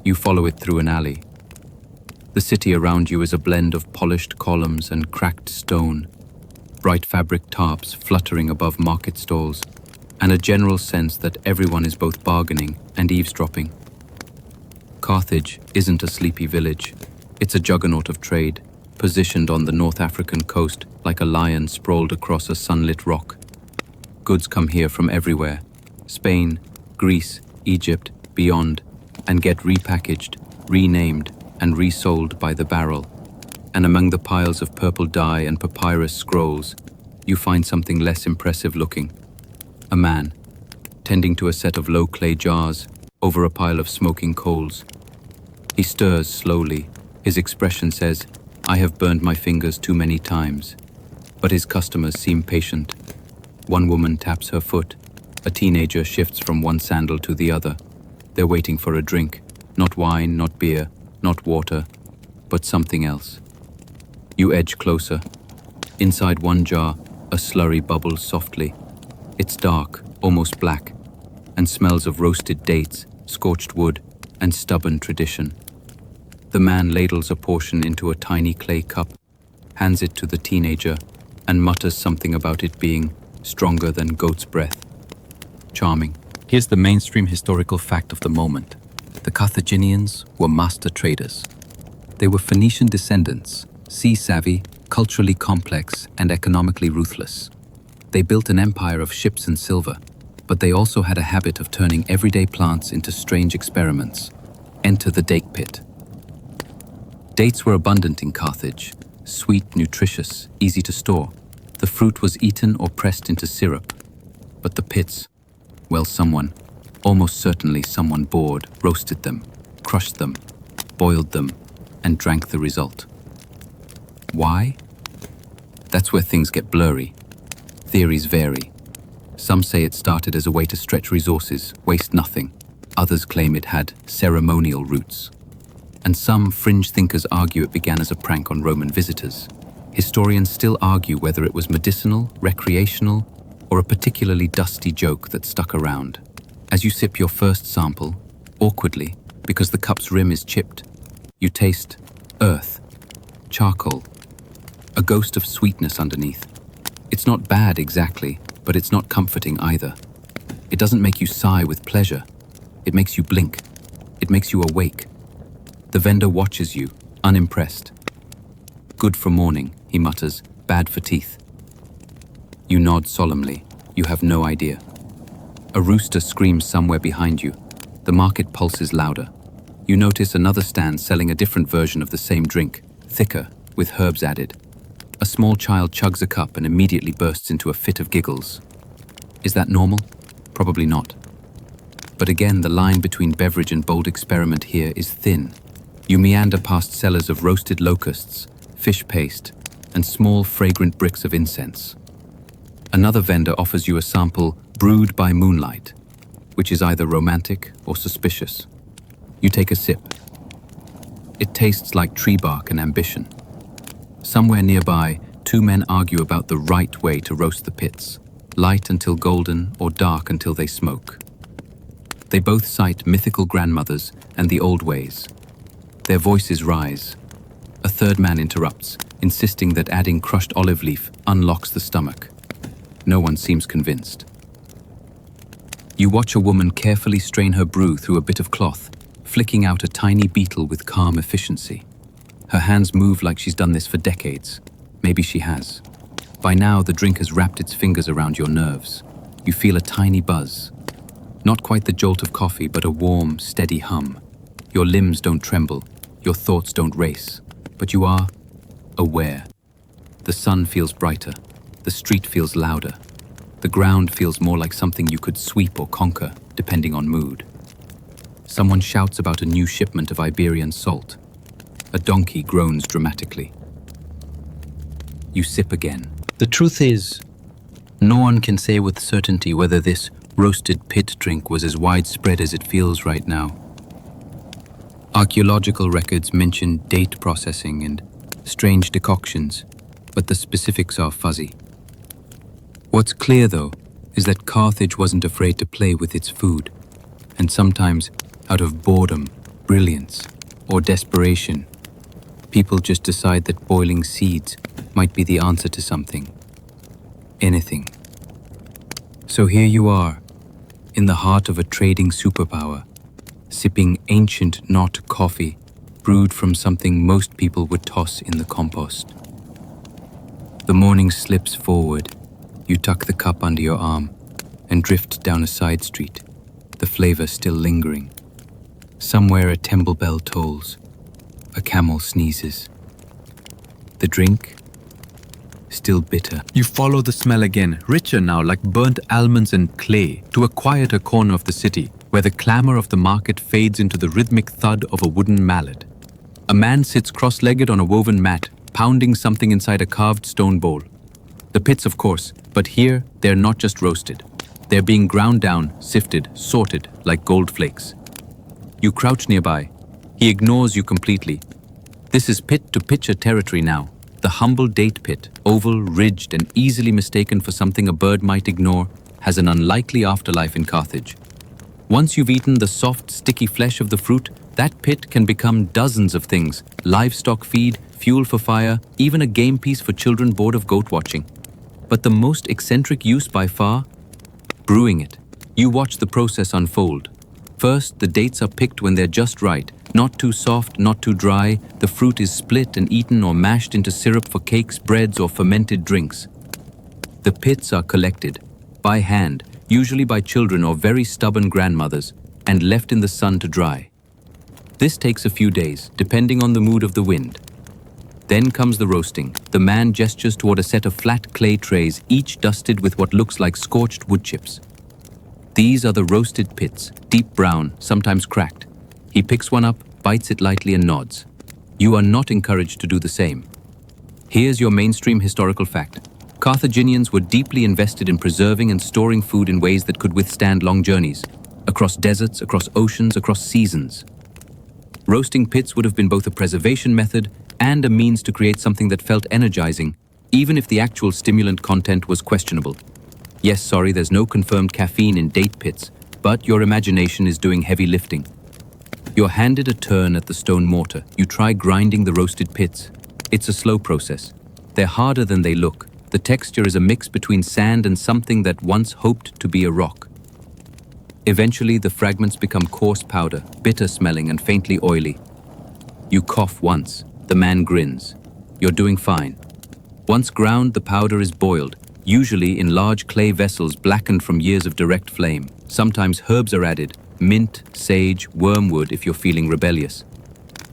You follow it through an alley. The city around you is a blend of polished columns and cracked stone, bright fabric tarps fluttering above market stalls, and a general sense that everyone is both bargaining and eavesdropping. Carthage isn't a sleepy village. It's a juggernaut of trade, positioned on the North African coast like a lion sprawled across a sunlit rock. Goods come here from everywhere, Spain, Greece, Egypt, beyond, and get repackaged, renamed, and resold by the barrel. And among the piles of purple dye and papyrus scrolls, you find something less impressive looking. A man, tending to a set of low clay jars over a pile of smoking coals. He stirs slowly. His expression says, "I have burned my fingers too many times." But his customers seem patient. One woman taps her foot. A teenager shifts from one sandal to the other. They're waiting for a drink. Not wine, not beer, not water, but something else. You edge closer. Inside one jar, a slurry bubbles softly. It's dark, almost black, and smells of roasted dates, scorched wood, and stubborn tradition. The man ladles a portion into a tiny clay cup, hands it to the teenager, and mutters something about it being stronger than goat's breath. Charming. Here's the mainstream historical fact of the moment. The Carthaginians were master traders. They were Phoenician descendants, sea-savvy, culturally complex, and economically ruthless. They built an empire of ships and silver, but they also had a habit of turning everyday plants into strange experiments. Enter the date pit. Dates were abundant in Carthage, sweet, nutritious, easy to store. The fruit was eaten or pressed into syrup. But the pits, well, someone, almost certainly someone bored, roasted them, crushed them, boiled them, and drank the result. Why? That's where things get blurry. Theories vary. Some say it started as a way to stretch resources, waste nothing. Others claim it had ceremonial roots. And some fringe thinkers argue it began as a prank on Roman visitors. Historians still argue whether it was medicinal, recreational, or a particularly dusty joke that stuck around. As you sip your first sample, awkwardly, because the cup's rim is chipped, you taste earth, charcoal, a ghost of sweetness underneath. It's not bad exactly, but it's not comforting either. It doesn't make you sigh with pleasure. It makes you blink, It makes you awake. The vendor watches you, unimpressed. Good for morning, he mutters, bad for teeth. You nod solemnly. You have no idea. A rooster screams somewhere behind you. The market pulses louder. You notice another stand selling a different version of the same drink, thicker, with herbs added. A small child chugs a cup and immediately bursts into a fit of giggles. Is that normal? Probably not. But again, the line between beverage and bold experiment here is thin. You meander past sellers of roasted locusts, fish paste, and small fragrant bricks of incense. Another vendor offers you a sample brewed by moonlight, which is either romantic or suspicious. You take a sip. It tastes like tree bark and ambition. Somewhere nearby, two men argue about the right way to roast the pits, light until golden or dark until they smoke. They both cite mythical grandmothers and the old ways. Their voices rise. A third man interrupts, insisting that adding crushed olive leaf unlocks the stomach. No one seems convinced. You watch a woman carefully strain her brew through a bit of cloth, flicking out a tiny beetle with calm efficiency. Her hands move like she's done this for decades. Maybe she has. By now, the drink has wrapped its fingers around your nerves. You feel a tiny buzz. Not quite the jolt of coffee, but a warm, steady hum. Your limbs don't tremble. Your thoughts don't race. But you are aware. The sun feels brighter. The street feels louder. The ground feels more like something you could sweep or conquer, depending on mood. Someone shouts about a new shipment of Iberian salt. A donkey groans dramatically. You sip again. The truth is, no one can say with certainty whether this roasted pit drink was as widespread as it feels right now. Archaeological records mention date processing and strange decoctions, but the specifics are fuzzy. What's clear, though, is that Carthage wasn't afraid to play with its food, and sometimes, out of boredom, brilliance, or desperation, people just decide that boiling seeds might be the answer to something. Anything. So here you are, in the heart of a trading superpower, sipping ancient not coffee, brewed from something most people would toss in the compost. The morning slips forward. You tuck the cup under your arm and drift down a side street, the flavor still lingering. Somewhere a temple bell tolls. A camel sneezes. The drink? Still bitter. You follow the smell again, richer now like burnt almonds and clay, to a quieter corner of the city, where the clamor of the market fades into the rhythmic thud of a wooden mallet. A man sits cross-legged on a woven mat, pounding something inside a carved stone bowl. The pits, of course, but here they're not just roasted. They're being ground down, sifted, sorted like gold flakes. You crouch nearby. He ignores you completely. This is pit-to-pitcher territory now. The humble date pit, oval, ridged, and easily mistaken for something a bird might ignore, has an unlikely afterlife in Carthage. Once you've eaten the soft, sticky flesh of the fruit, that pit can become dozens of things: livestock feed, fuel for fire, even a game piece for children bored of goat watching. But the most eccentric use by far? Brewing it. You watch the process unfold. First, the dates are picked when they're just right, not too soft, not too dry. The fruit is split and eaten or mashed into syrup for cakes, breads, or fermented drinks. The pits are collected, by hand, usually by children or very stubborn grandmothers, and left in the sun to dry. This takes a few days, depending on the mood of the wind. Then comes the roasting. The man gestures toward a set of flat clay trays, each dusted with what looks like scorched wood chips. These are the roasted pits, deep brown, sometimes cracked. He picks one up, bites it lightly and nods. You are not encouraged to do the same. Here's your mainstream historical fact. Carthaginians were deeply invested in preserving and storing food in ways that could withstand long journeys, across deserts, across oceans, across seasons. Roasting pits would have been both a preservation method and a means to create something that felt energizing, even if the actual stimulant content was questionable. Yes, sorry, there's no confirmed caffeine in date pits, but your imagination is doing heavy lifting. You're handed a turn at the stone mortar. You try grinding the roasted pits. It's a slow process. They're harder than they look. The texture is a mix between sand and something that once hoped to be a rock. Eventually, the fragments become coarse powder, bitter-smelling and faintly oily. You cough once. The man grins. You're doing fine. Once ground, the powder is boiled, usually in large clay vessels blackened from years of direct flame. Sometimes herbs are added, mint, sage, wormwood if you're feeling rebellious.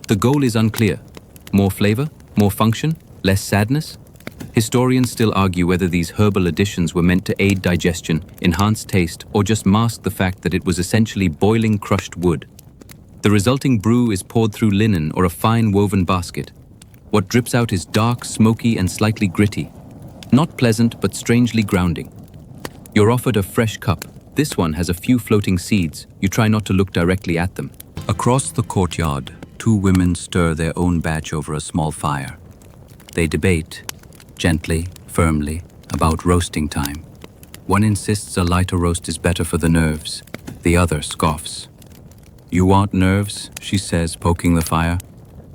The goal is unclear. More flavor? More function? Less sadness? Historians still argue whether these herbal additions were meant to aid digestion, enhance taste, or just mask the fact that it was essentially boiling crushed wood. The resulting brew is poured through linen or a fine woven basket. What drips out is dark, smoky, and slightly gritty. Not pleasant, but strangely grounding. You're offered a fresh cup. This one has a few floating seeds. You try not to look directly at them. Across the courtyard, two women stir their own batch over a small fire. They debate, gently, firmly, about roasting time. One insists a lighter roast is better for the nerves. The other scoffs. "You want nerves?" she says, poking the fire.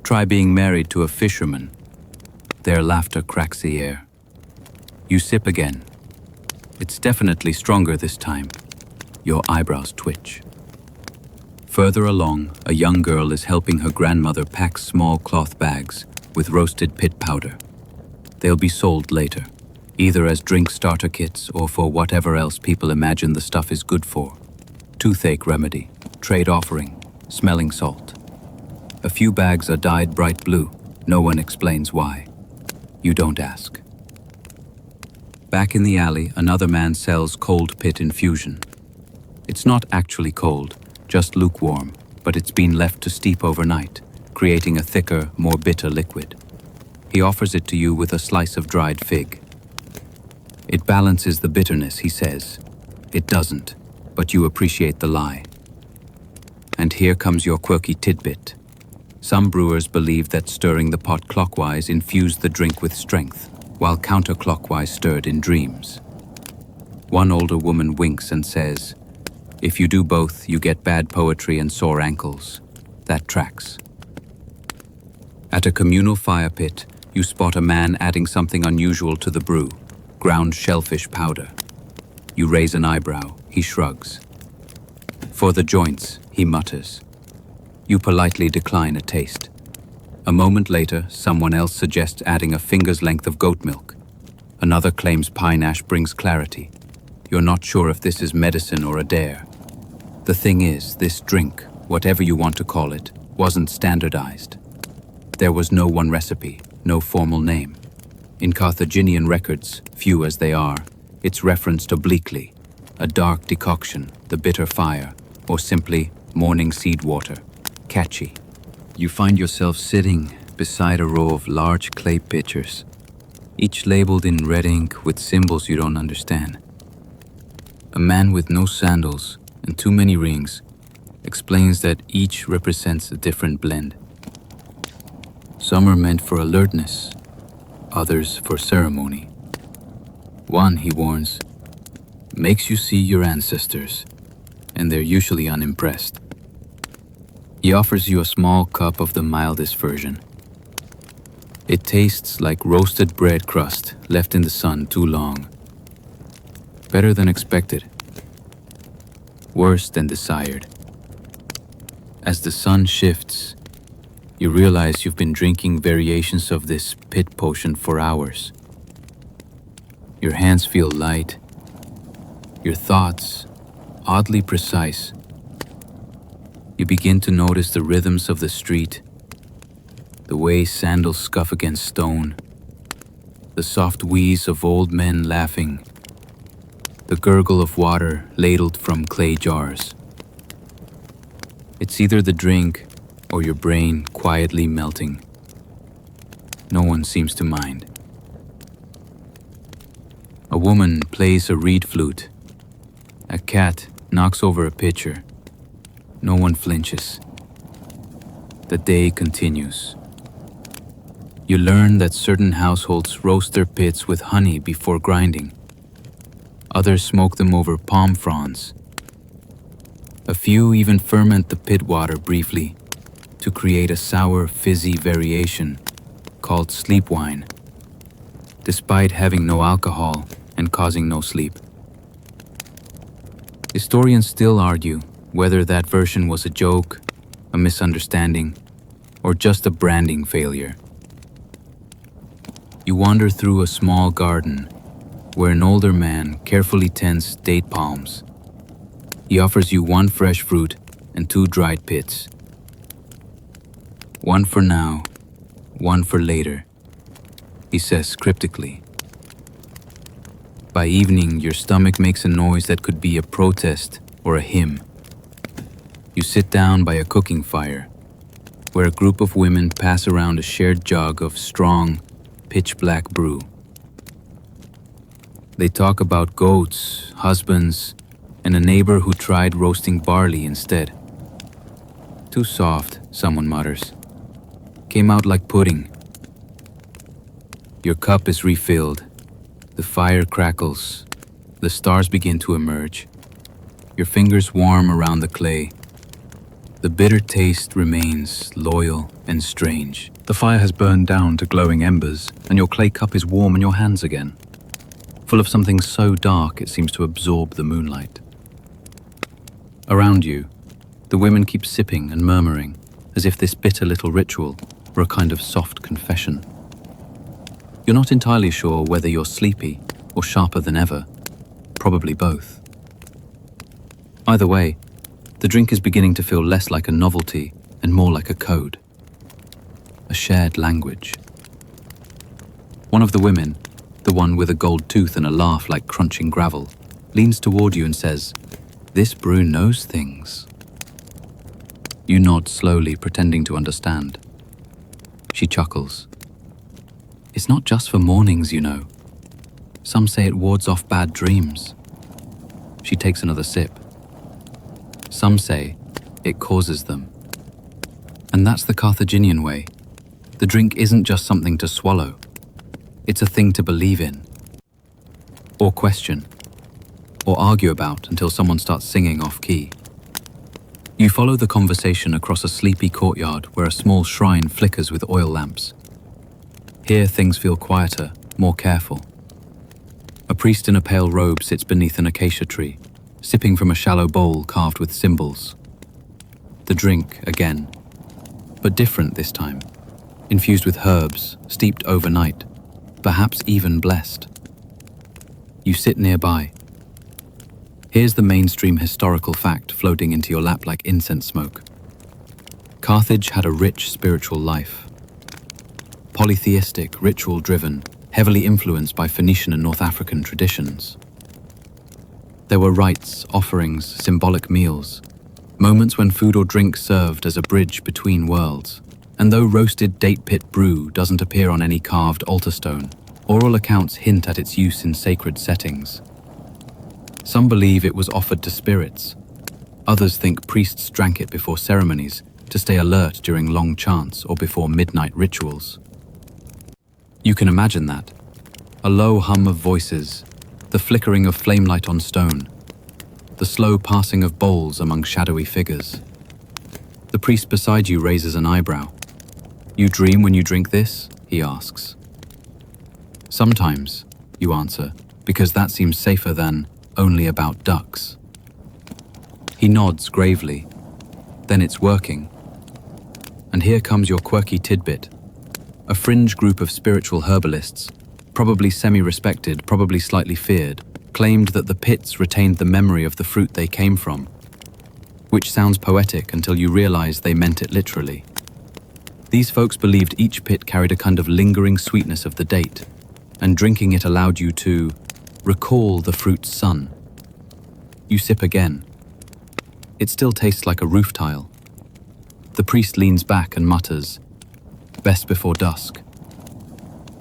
"Try being married to a fisherman." Their laughter cracks the air. You sip again. It's definitely stronger this time. Your eyebrows twitch. Further along, a young girl is helping her grandmother pack small cloth bags with roasted pit powder. They'll be sold later, either as drink starter kits or for whatever else people imagine the stuff is good for. Toothache remedy, trade offering, smelling salt. A few bags are dyed bright blue. No one explains why. You don't ask. Back in the alley, another man sells cold pit infusion. It's not actually cold, just lukewarm, but it's been left to steep overnight, creating a thicker, more bitter liquid. He offers it to you with a slice of dried fig. It balances the bitterness, he says. It doesn't, but you appreciate the lie. And here comes your quirky tidbit. Some brewers believe that stirring the pot clockwise infused the drink with strength, while counterclockwise stirred in dreams. One older woman winks and says, "If you do both, you get bad poetry and sore ankles." That tracks. At a communal fire pit, you spot a man adding something unusual to the brew, ground shellfish powder. You raise an eyebrow, he shrugs. "For the joints," he mutters. You politely decline a taste. A moment later, someone else suggests adding a finger's length of goat milk. Another claims pine ash brings clarity. You're not sure if this is medicine or a dare. The thing is, this drink, whatever you want to call it, wasn't standardized. There was no one recipe, no formal name. In Carthaginian records, few as they are, it's referenced obliquely, a dark decoction, the bitter fire, or simply morning seed water, catchy. You find yourself sitting beside a row of large clay pitchers, each labeled in red ink with symbols you don't understand. A man with no sandals and too many rings explains that each represents a different blend. Some are meant for alertness, others for ceremony. One, he warns, makes you see your ancestors, and they're usually unimpressed. He offers you a small cup of the mildest version. It tastes like roasted bread crust left in the sun too long. Better than expected. Worse than desired. As the sun shifts, you realize you've been drinking variations of this pit potion for hours. Your hands feel light. Your thoughts, oddly precise. You begin to notice the rhythms of the street, the way sandals scuff against stone, the soft wheeze of old men laughing, the gurgle of water ladled from clay jars. It's either the drink or your brain quietly melting. No one seems to mind. A woman plays a reed flute. A cat knocks over a pitcher. No one flinches. The day continues. You learn that certain households roast their pits with honey before grinding. Others smoke them over palm fronds. A few even ferment the pit water briefly to create a sour, fizzy variation called sleep wine, despite having no alcohol and causing no sleep. Historians still argue whether that version was a joke, a misunderstanding, or just a branding failure. You wander through a small garden where an older man carefully tends date palms. He offers you one fresh fruit and two dried pits. One for now, one for later, he says cryptically. By evening, your stomach makes a noise that could be a protest or a hymn. You sit down by a cooking fire, where a group of women pass around a shared jug of strong, pitch-black brew. They talk about goats, husbands, and a neighbor who tried roasting barley instead. Too soft, someone mutters. Came out like pudding. Your cup is refilled. The fire crackles. The stars begin to emerge. Your fingers warm around the clay. The bitter taste remains loyal and strange. The fire has burned down to glowing embers, and your clay cup is warm in your hands again, full of something so dark it seems to absorb the moonlight. Around you, the women keep sipping and murmuring, as if this bitter little ritual were a kind of soft confession. You're not entirely sure whether you're sleepy or sharper than ever, probably both. Either way, the drink is beginning to feel less like a novelty and more like a code, a shared language. One of the women, the one with a gold tooth and a laugh like crunching gravel, leans toward you and says, "This brew knows things." You nod slowly, pretending to understand. She chuckles. "It's not just for mornings, you know. Some say it wards off bad dreams." She takes another sip. Some say it causes them. And that's the Carthaginian way. The drink isn't just something to swallow. It's a thing to believe in. Or question. Or argue about until someone starts singing off-key. You follow the conversation across a sleepy courtyard where a small shrine flickers with oil lamps. Here things feel quieter, more careful. A priest in a pale robe sits beneath an acacia tree, sipping from a shallow bowl carved with symbols. The drink, again, but different this time, infused with herbs, steeped overnight, perhaps even blessed. You sit nearby. Here's the mainstream historical fact floating into your lap like incense smoke. Carthage had a rich spiritual life. Polytheistic, ritual-driven, heavily influenced by Phoenician and North African traditions. There were rites, offerings, symbolic meals, moments when food or drink served as a bridge between worlds. And though roasted date pit brew doesn't appear on any carved altar stone, oral accounts hint at its use in sacred settings. Some believe it was offered to spirits. Others think priests drank it before ceremonies to stay alert during long chants or before midnight rituals. You can imagine that. A low hum of voices, the flickering of flamelight on stone, the slow passing of bowls among shadowy figures. The priest beside you raises an eyebrow. "You dream when you drink this?" he asks. "Sometimes," you answer, because that seems safer than "only about ducks." He nods gravely. Then it's working. And here comes your quirky tidbit. A fringe group of spiritual herbalists, probably semi-respected, probably slightly feared, claimed that the pits retained the memory of the fruit they came from, which sounds poetic until you realize they meant it literally. These folks believed each pit carried a kind of lingering sweetness of the date, and drinking it allowed you to recall the fruit's sun. You sip again. It still tastes like a roof tile. The priest leans back and mutters, "Best before dusk."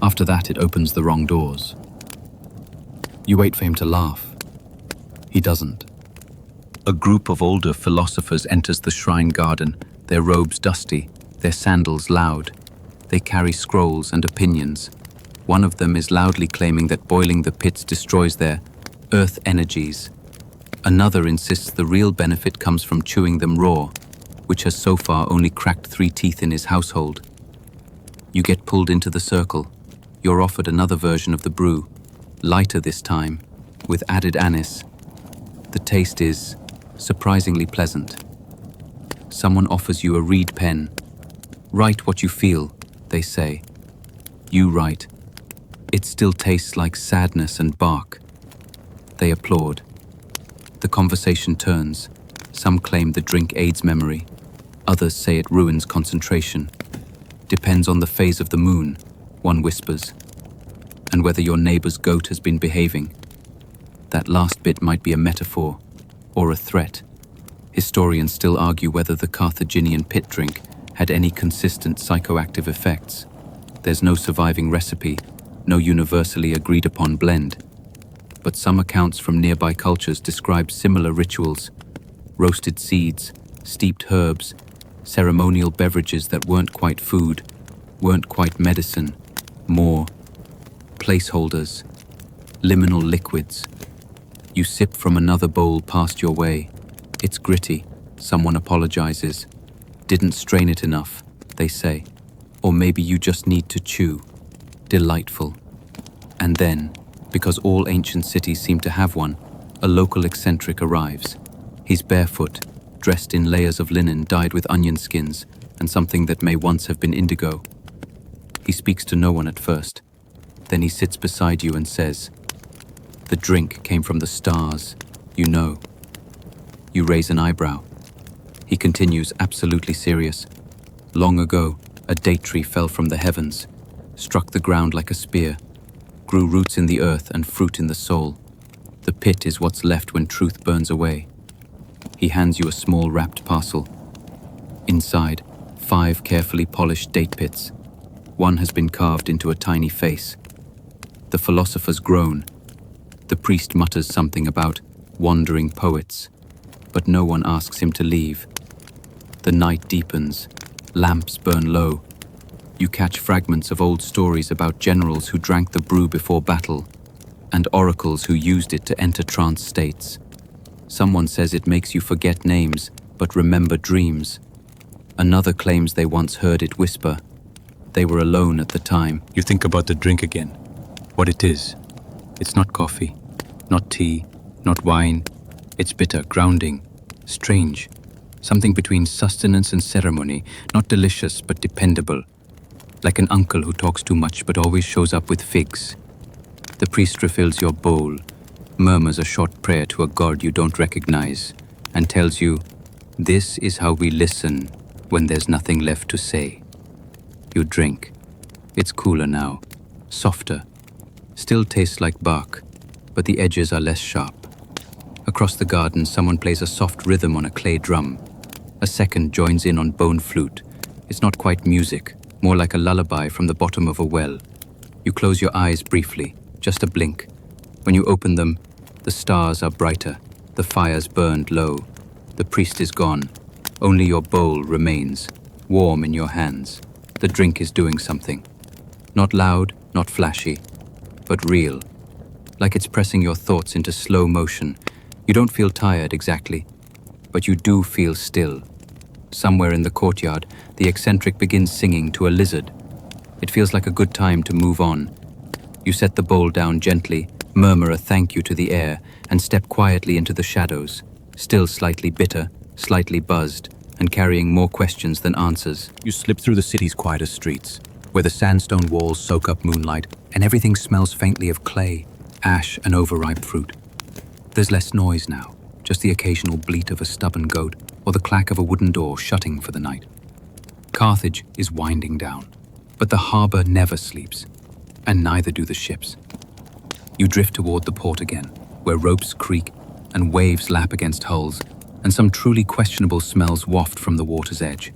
After that, it opens the wrong doors. You wait for him to laugh. He doesn't. A group of older philosophers enters the shrine garden, their robes dusty, their sandals loud. They carry scrolls and opinions. One of them is loudly claiming that boiling the pits destroys their earth energies. Another insists the real benefit comes from chewing them raw, which has so far only cracked 3 teeth in his household. You get pulled into the circle. You're offered another version of the brew, lighter this time, with added anise. The taste is surprisingly pleasant. Someone offers you a reed pen. Write what you feel, they say. You write. It still tastes like sadness and bark. They applaud. The conversation turns. Some claim the drink aids memory. Others say it ruins concentration. Depends on the phase of the moon, one whispers. And whether your neighbor's goat has been behaving. That last bit might be a metaphor or a threat. Historians still argue whether the Carthaginian pit drink had any consistent psychoactive effects. There's no surviving recipe, no universally agreed upon blend. But some accounts from nearby cultures describe similar rituals: roasted seeds, steeped herbs, ceremonial beverages that weren't quite food, weren't quite medicine, more placeholders, liminal liquids. You sip from another bowl past your way. It's gritty, someone apologizes. Didn't strain it enough, they say. Or maybe you just need to chew. Delightful. And then, because all ancient cities seem to have one, a local eccentric arrives. He's barefoot, dressed in layers of linen dyed with onion skins and something that may once have been indigo. He speaks to no one at first. Then he sits beside you and says, "The drink came from the stars, you know." You raise an eyebrow. He continues, absolutely serious. "Long ago, a date tree fell from the heavens, struck the ground like a spear, grew roots in the earth and fruit in the soul. The pit is what's left when truth burns away." He hands you a small wrapped parcel. Inside, 5 carefully polished date pits. One has been carved into a tiny face. The philosophers groan. The priest mutters something about wandering poets, but no one asks him to leave. The night deepens. Lamps burn low. You catch fragments of old stories about generals who drank the brew before battle, and oracles who used it to enter trance states. Someone says it makes you forget names, but remember dreams. Another claims they once heard it whisper. They were alone at the time. You think about the drink again, what it is. It's not coffee, not tea, not wine. It's bitter, grounding, strange. Something between sustenance and ceremony, not delicious but dependable. Like an uncle who talks too much but always shows up with figs. The priest refills your bowl, murmurs a short prayer to a god you don't recognize, and tells you, "This is how we listen when there's nothing left to say." You drink. It's cooler now, softer. Still tastes like bark, but the edges are less sharp. Across the garden, someone plays a soft rhythm on a clay drum. A second joins in on bone flute. It's not quite music, more like a lullaby from the bottom of a well. You close your eyes briefly, just a blink. When you open them, the stars are brighter, the fire's burned low. The priest is gone. Only your bowl remains, warm in your hands. The drink is doing something. Not loud, not flashy, but real. Like it's pressing your thoughts into slow motion. You don't feel tired exactly, but you do feel still. Somewhere in the courtyard, the eccentric begins singing to a lizard. It feels like a good time to move on. You set the bowl down gently, murmur a thank you to the air, and step quietly into the shadows, still slightly bitter, slightly buzzed, and carrying more questions than answers. You slip through the city's quietest streets, where the sandstone walls soak up moonlight and everything smells faintly of clay, ash, and overripe fruit. There's less noise now, just the occasional bleat of a stubborn goat or the clack of a wooden door shutting for the night. Carthage is winding down, but the harbor never sleeps, and neither do the ships. You drift toward the port again, where ropes creak and waves lap against hulls, and some truly questionable smells waft from the water's edge.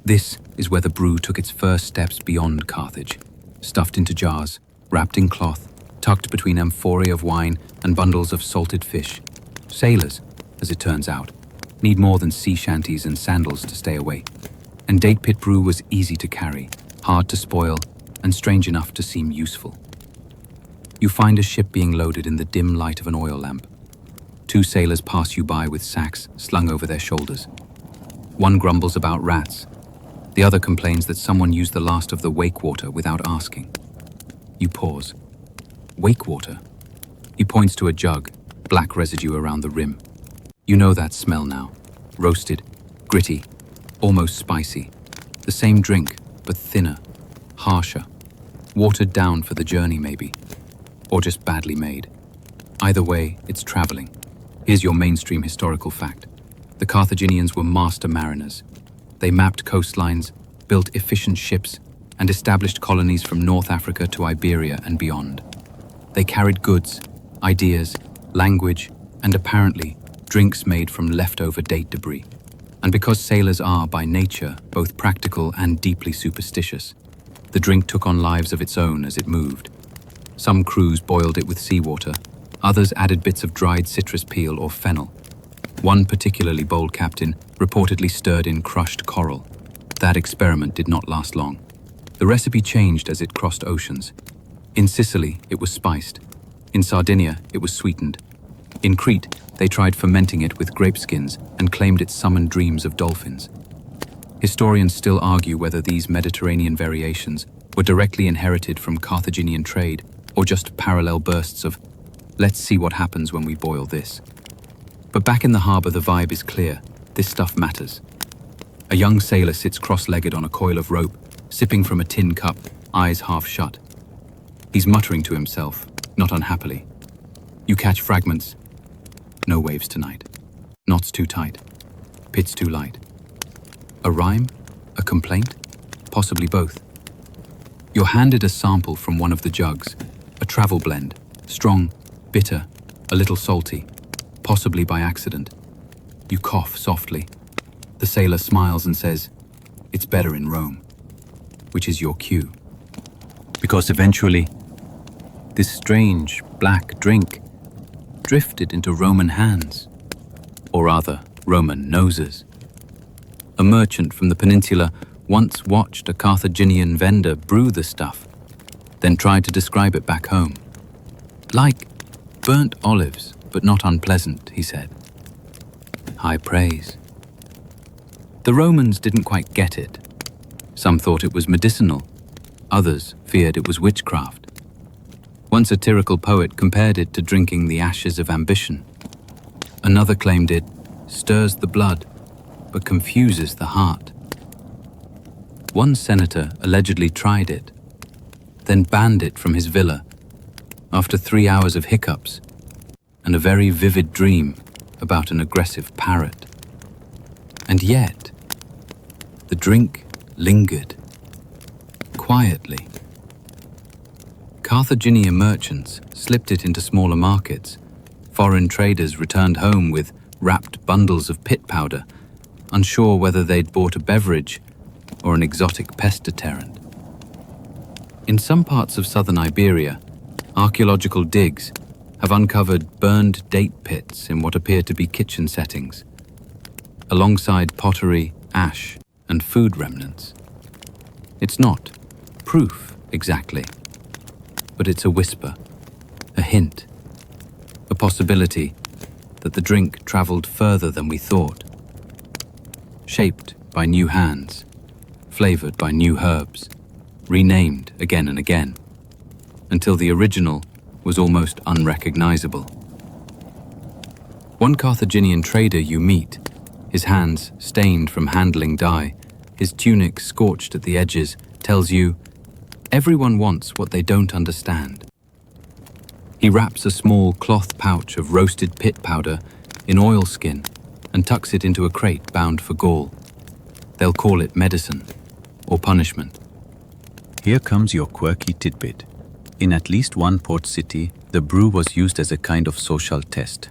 This is where the brew took its first steps beyond Carthage, stuffed into jars, wrapped in cloth, tucked between amphorae of wine and bundles of salted fish. Sailors, as it turns out, need more than sea shanties and sandals to stay awake. And date pit brew was easy to carry, hard to spoil, and strange enough to seem useful. You find a ship being loaded in the dim light of an oil lamp. 2 sailors pass you by with sacks slung over their shoulders. One grumbles about rats. The other complains that someone used the last of the wake water without asking. You pause. Wake water? He points to a jug, black residue around the rim. You know that smell now. Roasted, gritty, almost spicy. The same drink, but thinner, harsher. Watered down for the journey, maybe. Or just badly made. Either way, it's traveling. Here's your mainstream historical fact. The Carthaginians were master mariners. They mapped coastlines, built efficient ships, and established colonies from North Africa to Iberia and beyond. They carried goods, ideas, language, and apparently drinks made from leftover date debris. And because sailors are, by nature, both practical and deeply superstitious, the drink took on lives of its own as it moved. Some crews boiled it with seawater, others added bits of dried citrus peel or fennel. One particularly bold captain reportedly stirred in crushed coral. That experiment did not last long. The recipe changed as it crossed oceans. In Sicily, it was spiced. In Sardinia, it was sweetened. In Crete, they tried fermenting it with grape skins and claimed it summoned dreams of dolphins. Historians still argue whether these Mediterranean variations were directly inherited from Carthaginian trade or just parallel bursts of, let's see what happens when we boil this. But back in the harbor, the vibe is clear. This stuff matters. A young sailor sits cross-legged on a coil of rope, sipping from a tin cup, eyes half shut. He's muttering to himself, not unhappily. You catch fragments. No waves tonight. Knots too tight. Pit's too light. A rhyme? A complaint? Possibly both. You're handed a sample from one of the jugs, a travel blend, strong, bitter, a little salty, possibly by accident. You cough softly. The sailor smiles and says, "It's better in Rome," which is your cue. Because eventually, this strange black drink drifted into Roman hands, or rather, Roman noses. A merchant from the peninsula once watched a Carthaginian vendor brew the stuff, then tried to describe it back home. Like burnt olives, but not unpleasant, he said. High praise. The Romans didn't quite get it. Some thought it was medicinal, others feared it was witchcraft. One satirical poet compared it to drinking the ashes of ambition. Another claimed it stirs the blood, but confuses the heart. One senator allegedly tried it, then banned it from his villa after 3 hours of hiccups and a very vivid dream about an aggressive parrot. And yet, the drink lingered, quietly. Carthaginian merchants slipped it into smaller markets. Foreign traders returned home with wrapped bundles of pit powder, unsure whether they'd bought a beverage or an exotic pest deterrent. In some parts of southern Iberia, archaeological digs have uncovered burned date pits in what appear to be kitchen settings, alongside pottery, ash, and food remnants. It's not proof, exactly, but it's a whisper, a hint, a possibility that the drink traveled further than we thought. Shaped by new hands, flavored by new herbs, renamed again and again, until the original was almost unrecognizable. One Carthaginian trader you meet, his hands stained from handling dye, his tunic scorched at the edges, tells you, everyone wants what they don't understand. He wraps a small cloth pouch of roasted pit powder in oilskin and tucks it into a crate bound for Gaul. They'll call it medicine or punishment. Here comes your quirky tidbit. In at least one port city, the brew was used as a kind of social test.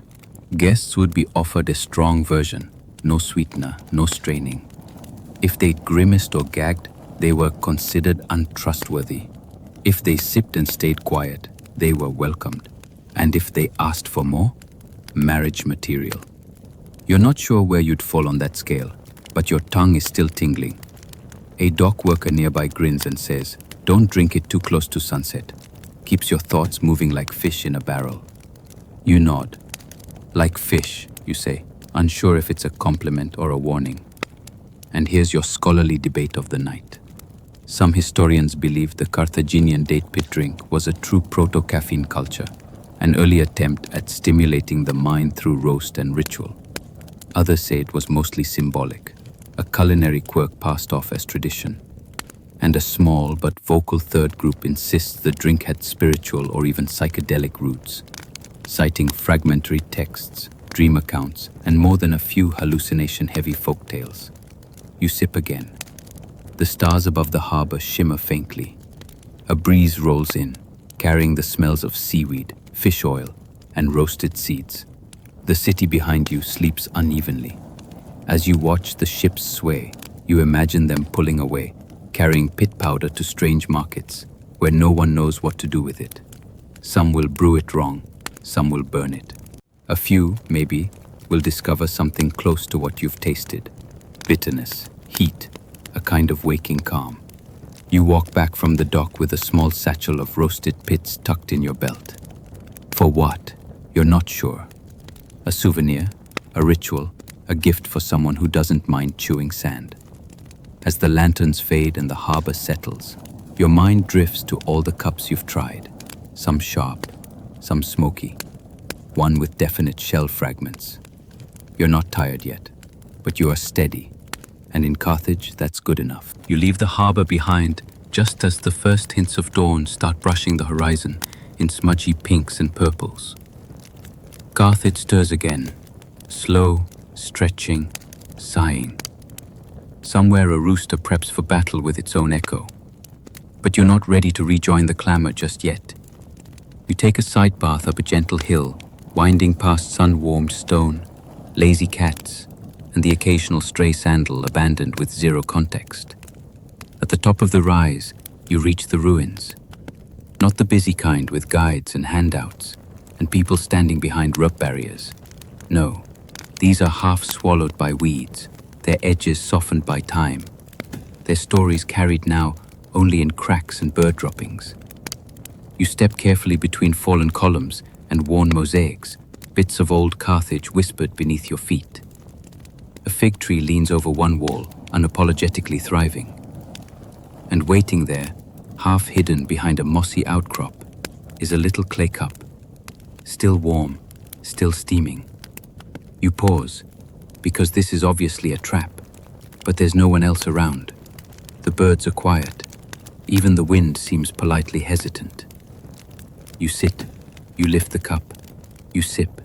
Guests would be offered a strong version, no sweetener, no straining. If they grimaced or gagged, they were considered untrustworthy. If they sipped and stayed quiet, they were welcomed. And if they asked for more, marriage material. You're not sure where you'd fall on that scale, but your tongue is still tingling. A dock worker nearby grins and says, "Don't drink it too close to sunset. Keeps your thoughts moving like fish in a barrel." You nod. Like fish, you say, unsure if it's a compliment or a warning. And here's your scholarly debate of the night. Some historians believe the Carthaginian date pit drink was a true proto-caffeine culture, an early attempt at stimulating the mind through roast and ritual. Others say it was mostly symbolic, a culinary quirk passed off as tradition. And a small but vocal third group insists the drink had spiritual or even psychedelic roots, citing fragmentary texts, dream accounts, and more than a few hallucination-heavy folktales. You sip again. The stars above the harbor shimmer faintly. A breeze rolls in, carrying the smells of seaweed, fish oil, and roasted seeds. The city behind you sleeps unevenly. As you watch the ships sway, you imagine them pulling away, carrying pit powder to strange markets, where no one knows what to do with it. Some will brew it wrong, some will burn it. A few, maybe, will discover something close to what you've tasted. Bitterness, heat, a kind of waking calm. You walk back from the dock with a small satchel of roasted pits tucked in your belt. For what? You're not sure. A souvenir, a ritual, a gift for someone who doesn't mind chewing sand. As the lanterns fade and the harbor settles, your mind drifts to all the cups you've tried, some sharp, some smoky, one with definite shell fragments. You're not tired yet, but you are steady, and in Carthage, that's good enough. You leave the harbor behind just as the first hints of dawn start brushing the horizon in smudgy pinks and purples. Carthage stirs again, slow, stretching, sighing. Somewhere a rooster preps for battle with its own echo. But you're not ready to rejoin the clamor just yet. You take a side path up a gentle hill, winding past sun-warmed stone, lazy cats, and the occasional stray sandal abandoned with zero context. At the top of the rise, you reach the ruins. Not the busy kind with guides and handouts, and people standing behind rope barriers. No, these are half swallowed by weeds, their edges softened by time, their stories carried now only in cracks and bird droppings. You step carefully between fallen columns and worn mosaics, bits of old Carthage whispered beneath your feet. A fig tree leans over one wall, unapologetically thriving. And waiting there, half hidden behind a mossy outcrop, is a little clay cup, still warm, still steaming. You pause, because this is obviously a trap, but there's no one else around. The birds are quiet. Even the wind seems politely hesitant. You sit, you lift the cup, you sip.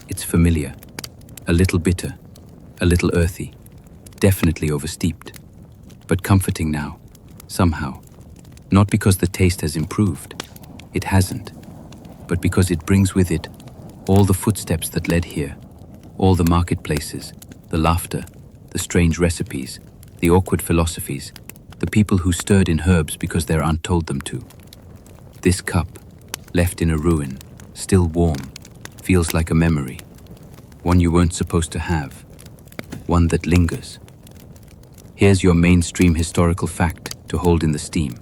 It's familiar, a little bitter, a little earthy, definitely oversteeped, but comforting now, somehow. Not because the taste has improved, it hasn't, but because it brings with it all the footsteps that led here, all the marketplaces, the laughter, the strange recipes, the awkward philosophies, the people who stirred in herbs because their aunt told them to. This cup, left in a ruin, still warm, feels like a memory, one you weren't supposed to have, one that lingers. Here's your mainstream historical fact to hold in the steam.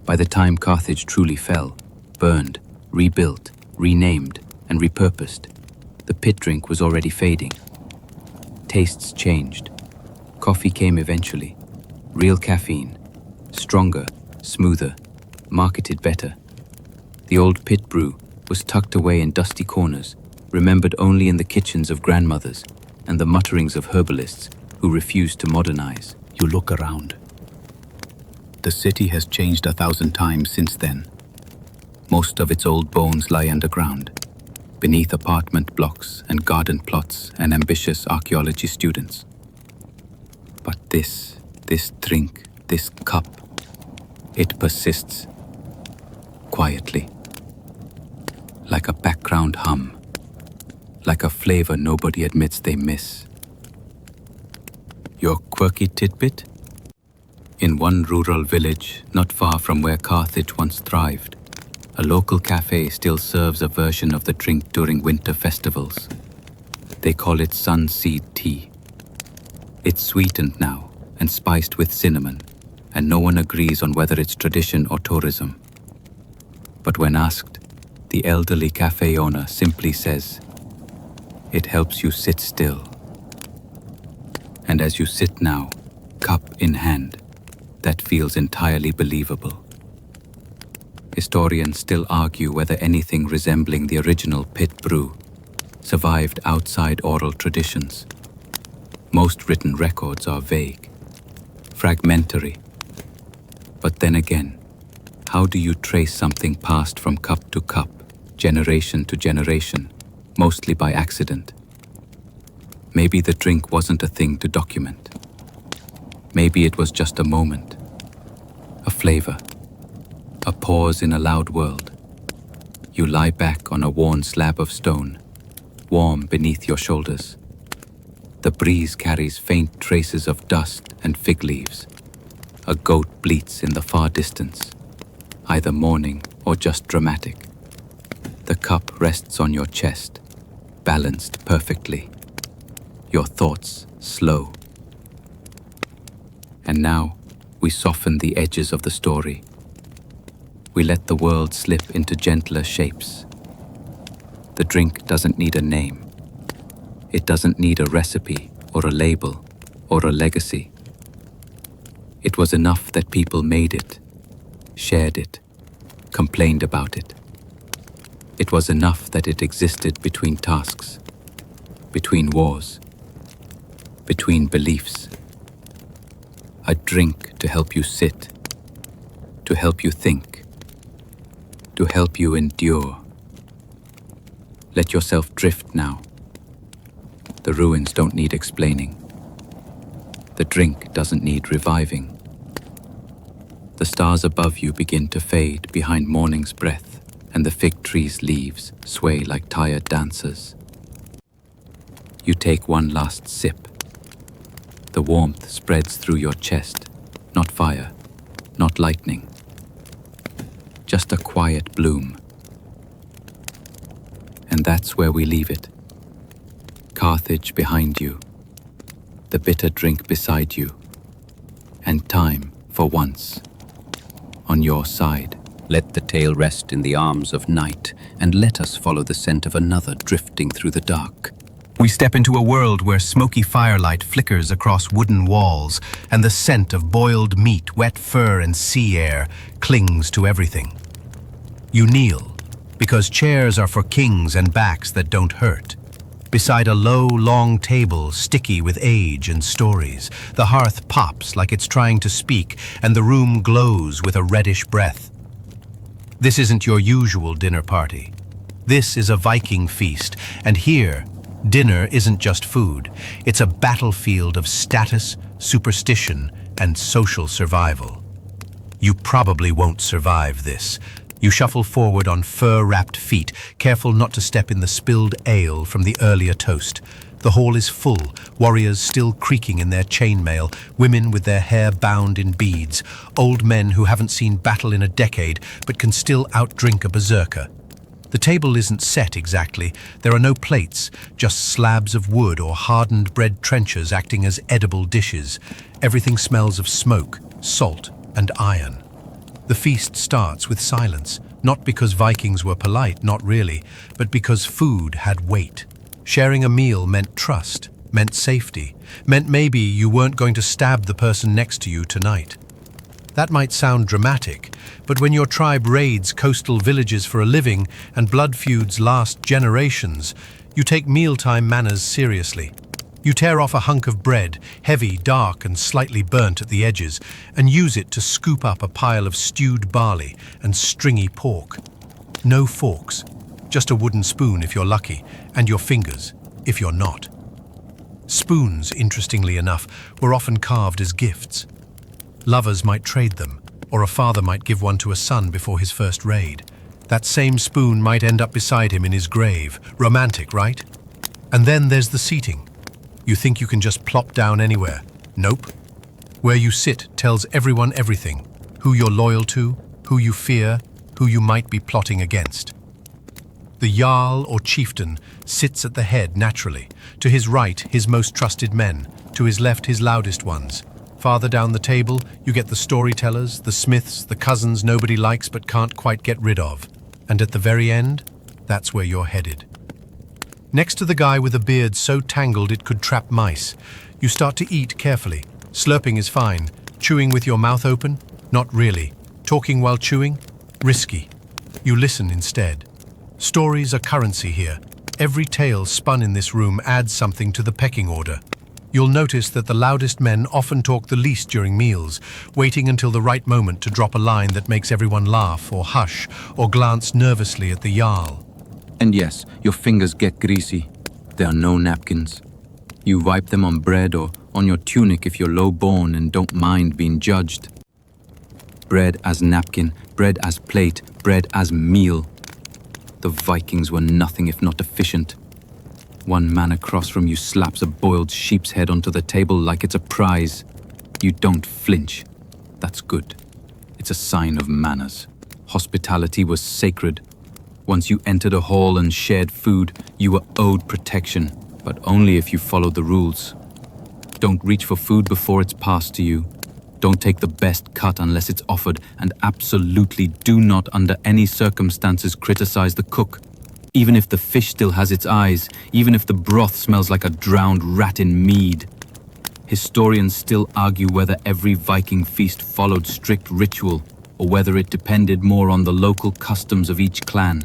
By the time Carthage truly fell, burned, rebuilt, renamed, and repurposed, the pit drink was already fading. Tastes changed. Coffee came eventually. Real caffeine. Stronger, smoother, marketed better. The old pit brew was tucked away in dusty corners, remembered only in the kitchens of grandmothers and the mutterings of herbalists who refused to modernize. You look around. The city has changed 1,000 times since then. Most of its old bones lie underground, beneath apartment blocks and garden plots and ambitious archaeology students. But this drink, this cup, it persists, quietly, like a background hum, like a flavor nobody admits they miss. Your quirky tidbit? In one rural village not far from where Carthage once thrived, a local cafe still serves a version of the drink during winter festivals. They call it sunseed tea. It's sweetened now and spiced with cinnamon, and no one agrees on whether it's tradition or tourism. But when asked, the elderly cafe owner simply says, "It helps you sit still." And as you sit now, cup in hand, that feels entirely believable. Historians still argue whether anything resembling the original pit brew survived outside oral traditions. Most written records are vague, fragmentary. But then again, how do you trace something passed from cup to cup, generation to generation, mostly by accident? Maybe the drink wasn't a thing to document. Maybe it was just a moment, a flavor, a pause in a loud world. You lie back on a worn slab of stone, warm beneath your shoulders. The breeze carries faint traces of dust and fig leaves. A goat bleats in the far distance, either mourning or just dramatic. The cup rests on your chest, balanced perfectly. Your thoughts slow. And now, we soften the edges of the story. We let the world slip into gentler shapes. The drink doesn't need a name. It doesn't need a recipe or a label or a legacy. It was enough that people made it, shared it, complained about it. It was enough that it existed between tasks, between wars, between beliefs. A drink to help you sit, to help you think, to help you endure. Let yourself drift now. The ruins don't need explaining. The drink doesn't need reviving. The stars above you begin to fade behind morning's breath, and the fig tree's leaves sway like tired dancers. You take one last sip. The warmth spreads through your chest, not fire, not lightning. Just a quiet bloom. And that's where we leave it. Carthage behind you, the bitter drink beside you, and time, for once, on your side. Let the tale rest in the arms of night, and let us follow the scent of another drifting through the dark. We step into a world where smoky firelight flickers across wooden walls, and the scent of boiled meat, wet fur, and sea air clings to everything. You kneel, because chairs are for kings and backs that don't hurt. Beside a low, long table, sticky with age and stories, the hearth pops like it's trying to speak, and the room glows with a reddish breath. This isn't your usual dinner party. This is a Viking feast, and here, dinner isn't just food. It's a battlefield of status, superstition, and social survival. You probably won't survive this. You shuffle forward on fur-wrapped feet, careful not to step in the spilled ale from the earlier toast. The hall is full, warriors still creaking in their chainmail, women with their hair bound in beads, old men who haven't seen battle in a decade but can still outdrink a berserker. The table isn't set exactly. There are no plates, just slabs of wood or hardened bread trenchers acting as edible dishes. Everything smells of smoke, salt, and iron. The feast starts with silence, not because Vikings were polite, not really, but because food had weight. Sharing a meal meant trust, meant safety, meant maybe you weren't going to stab the person next to you tonight. That might sound dramatic, but when your tribe raids coastal villages for a living and blood feuds last generations, you take mealtime manners seriously. You tear off a hunk of bread, heavy, dark, and slightly burnt at the edges, and use it to scoop up a pile of stewed barley and stringy pork. No forks, just a wooden spoon if you're lucky, and your fingers if you're not. Spoons, interestingly enough, were often carved as gifts. Lovers might trade them, or a father might give one to a son before his first raid. That same spoon might end up beside him in his grave. Romantic, right? And then there's the seating. You think you can just plop down anywhere. Nope. Where you sit tells everyone everything. Who you're loyal to, who you fear, who you might be plotting against. The Jarl or chieftain sits at the head naturally. To his right, his most trusted men. To his left, his loudest ones. Farther down the table, you get the storytellers, the smiths, the cousins nobody likes but can't quite get rid of. And at the very end, that's where you're headed. Next to the guy with a beard so tangled it could trap mice, you start to eat carefully. Slurping is fine. Chewing with your mouth open? Not really. Talking while chewing? Risky. You listen instead. Stories are currency here. Every tale spun in this room adds something to the pecking order. You'll notice that the loudest men often talk the least during meals, waiting until the right moment to drop a line that makes everyone laugh or hush or glance nervously at the Jarl. And yes, your fingers get greasy. There are no napkins. You wipe them on bread or on your tunic if you're low-born and don't mind being judged. Bread as napkin, bread as plate, bread as meal. The Vikings were nothing if not efficient. One man across from you slaps a boiled sheep's head onto the table like it's a prize. You don't flinch. That's good. It's a sign of manners. Hospitality was sacred. Once you entered a hall and shared food, you were owed protection, but only if you followed the rules. Don't reach for food before it's passed to you. Don't take the best cut unless it's offered, and absolutely do not under any circumstances criticize the cook. Even if the fish still has its eyes, even if the broth smells like a drowned rat in mead. Historians still argue whether every Viking feast followed strict ritual, or whether it depended more on the local customs of each clan.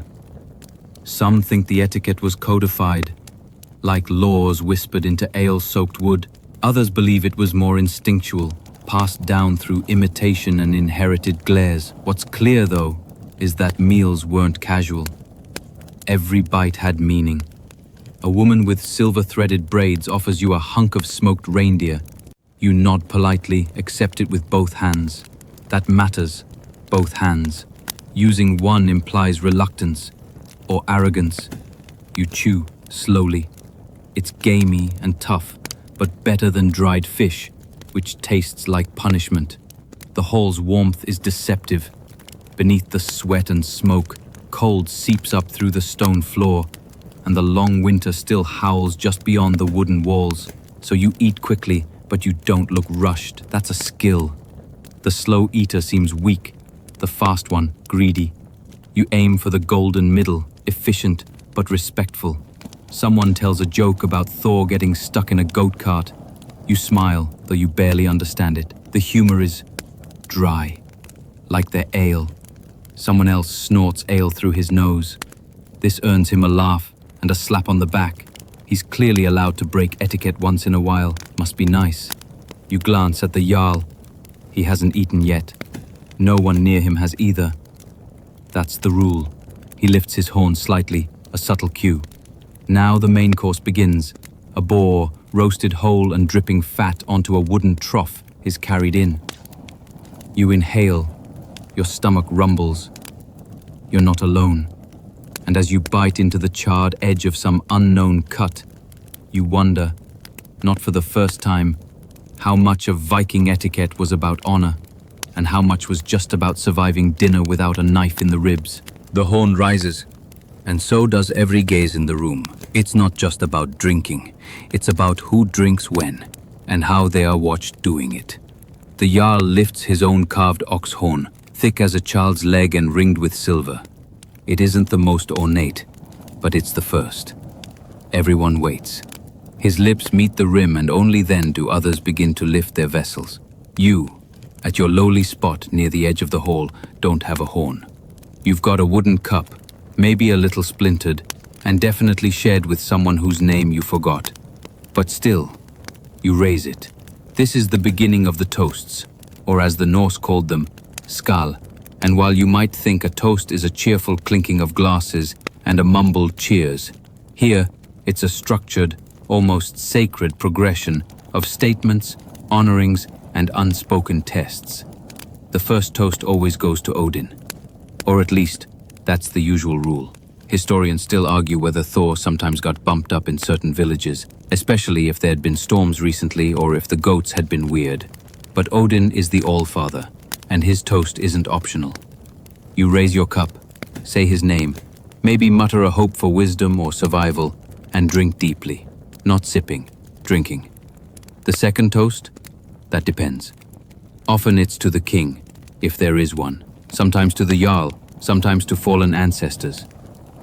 Some think the etiquette was codified, like laws whispered into ale-soaked wood. Others believe it was more instinctual, passed down through imitation and inherited glares. What's clear, though, is that meals weren't casual. Every bite had meaning. A woman with silver-threaded braids offers you a hunk of smoked reindeer. You nod politely, accept it with both hands. That matters, both hands. Using one implies reluctance or arrogance. You chew slowly. It's gamey and tough, but better than dried fish, which tastes like punishment. The hall's warmth is deceptive. Beneath the sweat and smoke, cold seeps up through the stone floor, and the long winter still howls just beyond the wooden walls. So you eat quickly, but you don't look rushed. That's a skill. The slow eater seems weak, the fast one greedy. You aim for the golden middle, efficient but respectful. Someone tells a joke about Thor getting stuck in a goat cart. You smile, though you barely understand it. The humor is dry, like their ale. Someone else snorts ale through his nose. This earns him a laugh and a slap on the back. He's clearly allowed to break etiquette once in a while. Must be nice. You glance at the Jarl. He hasn't eaten yet. No one near him has either. That's the rule. He lifts his horn slightly, a subtle cue. Now the main course begins. A boar, roasted whole and dripping fat onto a wooden trough, is carried in. You inhale. Your stomach rumbles. You're not alone. And as you bite into the charred edge of some unknown cut, you wonder, not for the first time, how much of Viking etiquette was about honor, and how much was just about surviving dinner without a knife in the ribs. The horn rises, and so does every gaze in the room. It's not just about drinking, it's about who drinks when, and how they are watched doing it. The Jarl lifts his own carved ox horn, thick as a child's leg and ringed with silver. It isn't the most ornate, but it's the first. Everyone waits. His lips meet the rim, and only then do others begin to lift their vessels. You, at your lowly spot near the edge of the hall, don't have a horn. You've got a wooden cup, maybe a little splintered, and definitely shared with someone whose name you forgot. But still, you raise it. This is the beginning of the toasts, or as the Norse called them, skal. And while you might think a toast is a cheerful clinking of glasses and a mumbled cheers, here it's a structured, almost sacred progression of statements, honorings, and unspoken tests. The first toast always goes to Odin. Or at least, that's the usual rule. Historians still argue whether Thor sometimes got bumped up in certain villages, especially if there had been storms recently or if the goats had been weird. But Odin is the All-Father, and his toast isn't optional. You raise your cup, say his name, maybe mutter a hope for wisdom or survival, and drink deeply. Not sipping, drinking. The second toast? That depends. Often it's to the king, if there is one. Sometimes to the Jarl, sometimes to fallen ancestors.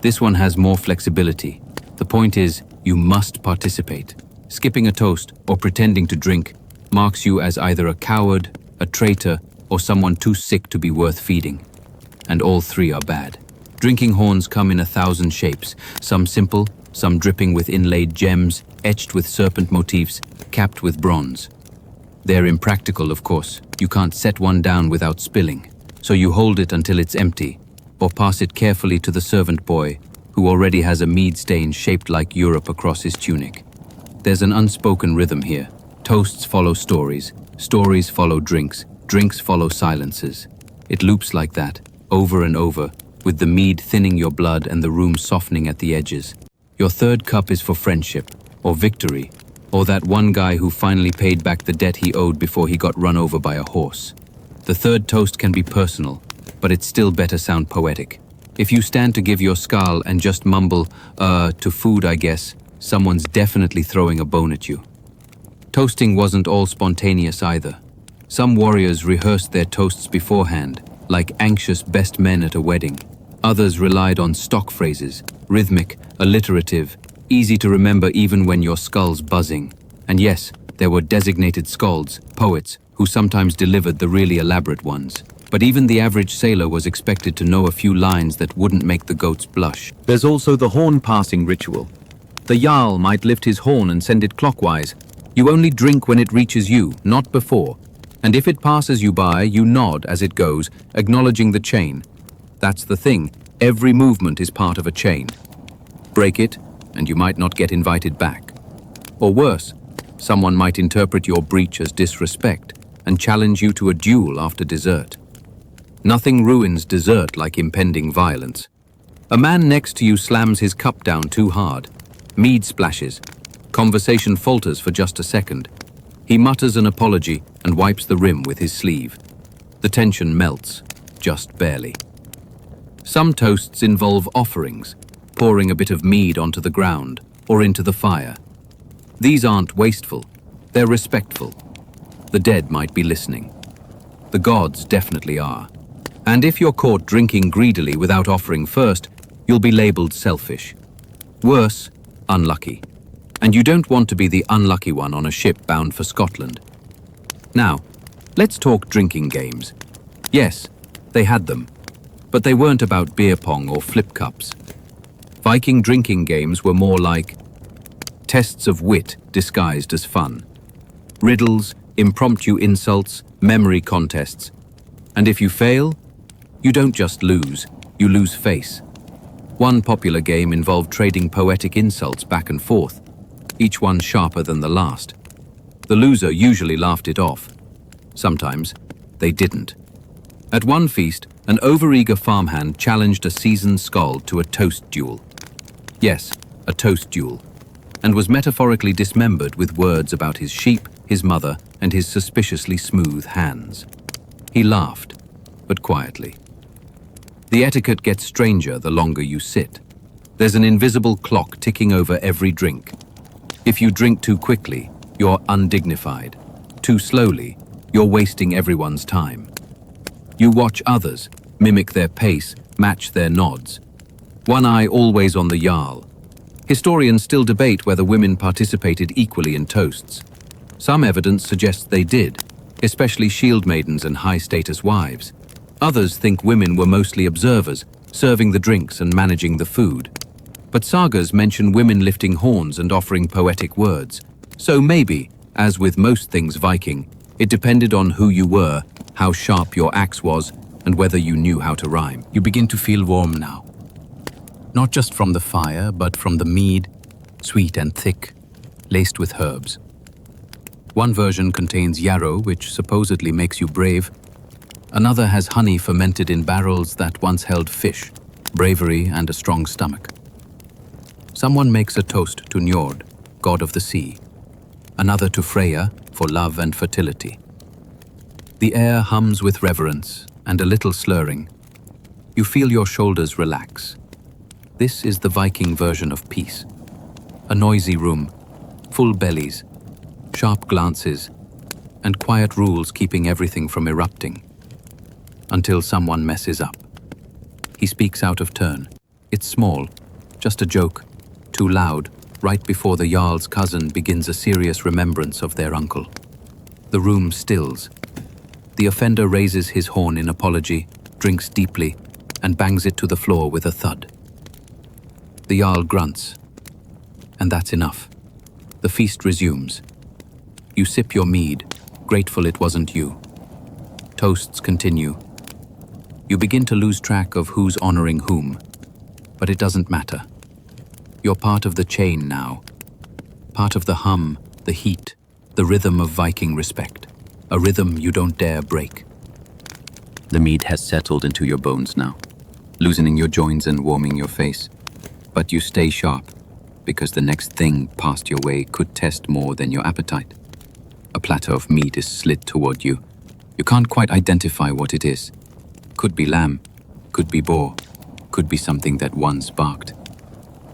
This one has more flexibility. The point is, you must participate. Skipping a toast or pretending to drink marks you as either a coward, a traitor, or someone too sick to be worth feeding. and all three are bad. Drinking horns come in 1,000 shapes, some simple, some dripping with inlaid gems, etched with serpent motifs, capped with bronze. They're impractical, of course. You can't set one down without spilling, so you hold it until it's empty, or pass it carefully to the servant boy, who already has a mead stain shaped like Europe across his tunic. There's an unspoken rhythm here. Toasts follow stories, stories follow drinks, drinks follow silences. It loops like that, over and over, with the mead thinning your blood and the room softening at the edges. Your third cup is for friendship, or victory, or that one guy who finally paid back the debt he owed before he got run over by a horse. The third toast can be personal, but it's still better sound poetic. If you stand to give your skull and just mumble, to food I guess, someone's definitely throwing a bone at you. Toasting wasn't all spontaneous either. Some warriors rehearsed their toasts beforehand, like anxious best men at a wedding. Others relied on stock phrases, rhythmic, alliterative, easy to remember even when your skull's buzzing. And yes, there were designated skalds, poets, who sometimes delivered the really elaborate ones. But even the average sailor was expected to know a few lines that wouldn't make the goats blush. There's also the horn passing ritual. The Jarl might lift his horn and send it clockwise. You only drink when it reaches you, not before. And if it passes you by, you nod as it goes, acknowledging the chain. That's the thing, every movement is part of a chain. Break it, and you might not get invited back. Or worse, someone might interpret your breach as disrespect and challenge you to a duel after dessert. Nothing ruins dessert like impending violence. A man next to you slams his cup down too hard. Mead splashes. Conversation falters for just a second. He mutters an apology and wipes the rim with his sleeve. The tension melts, just barely. Some toasts involve offerings, pouring a bit of mead onto the ground or into the fire. These aren't wasteful, they're respectful. The dead might be listening. The gods definitely are. And if you're caught drinking greedily without offering first, you'll be labeled selfish. Worse, unlucky. And you don't want to be the unlucky one on a ship bound for Scotland. Now, let's talk drinking games. Yes, they had them, but they weren't about beer pong or flip cups. Viking drinking games were more like tests of wit disguised as fun. Riddles, impromptu insults, memory contests. And if you fail, you don't just lose, you lose face. One popular game involved trading poetic insults back and forth, each one sharper than the last. The loser usually laughed it off. Sometimes they didn't. At one feast, an overeager farmhand challenged a seasoned skald to a toast duel. Yes, a toast duel, and was metaphorically dismembered with words about his sheep, his mother, and his suspiciously smooth hands. He laughed, but quietly. The etiquette gets stranger the longer you sit. There's an invisible clock ticking over every drink. If you drink too quickly, you're undignified. Too slowly, you're wasting everyone's time. You watch others, mimic their pace, match their nods. One eye always on the Jarl. Historians still debate whether women participated equally in toasts. Some evidence suggests they did, especially shield maidens and high-status wives. Others think women were mostly observers, serving the drinks and managing the food. But sagas mention women lifting horns and offering poetic words. So maybe, as with most things Viking, it depended on who you were, how sharp your axe was, and whether you knew how to rhyme. You begin to feel warm now. Not just from the fire, but from the mead, sweet and thick, laced with herbs. One version contains yarrow, which supposedly makes you brave. Another has honey fermented in barrels that once held fish, bravery and a strong stomach. Someone makes a toast to Njord, god of the sea. Another to Freya, for love and fertility. The air hums with reverence and a little slurring. You feel your shoulders relax. This is the Viking version of peace. A noisy room, full bellies, sharp glances, and quiet rules keeping everything from erupting. Until someone messes up. He speaks out of turn. It's small, just a joke, too loud, right before the Jarl's cousin begins a serious remembrance of their uncle. The room stills. The offender raises his horn in apology, drinks deeply, and bangs it to the floor with a thud. The Jarl grunts, and that's enough. The feast resumes. You sip your mead, grateful it wasn't you. Toasts continue. You begin to lose track of who's honoring whom, but it doesn't matter. You're part of the chain now, part of the hum, the heat, the rhythm of Viking respect, a rhythm you don't dare break. The mead has settled into your bones now, loosening your joints and warming your face. But you stay sharp, because the next thing past your way could test more than your appetite. A platter of meat is slid toward you. You can't quite identify what it is. Could be lamb, could be boar, could be something that once barked.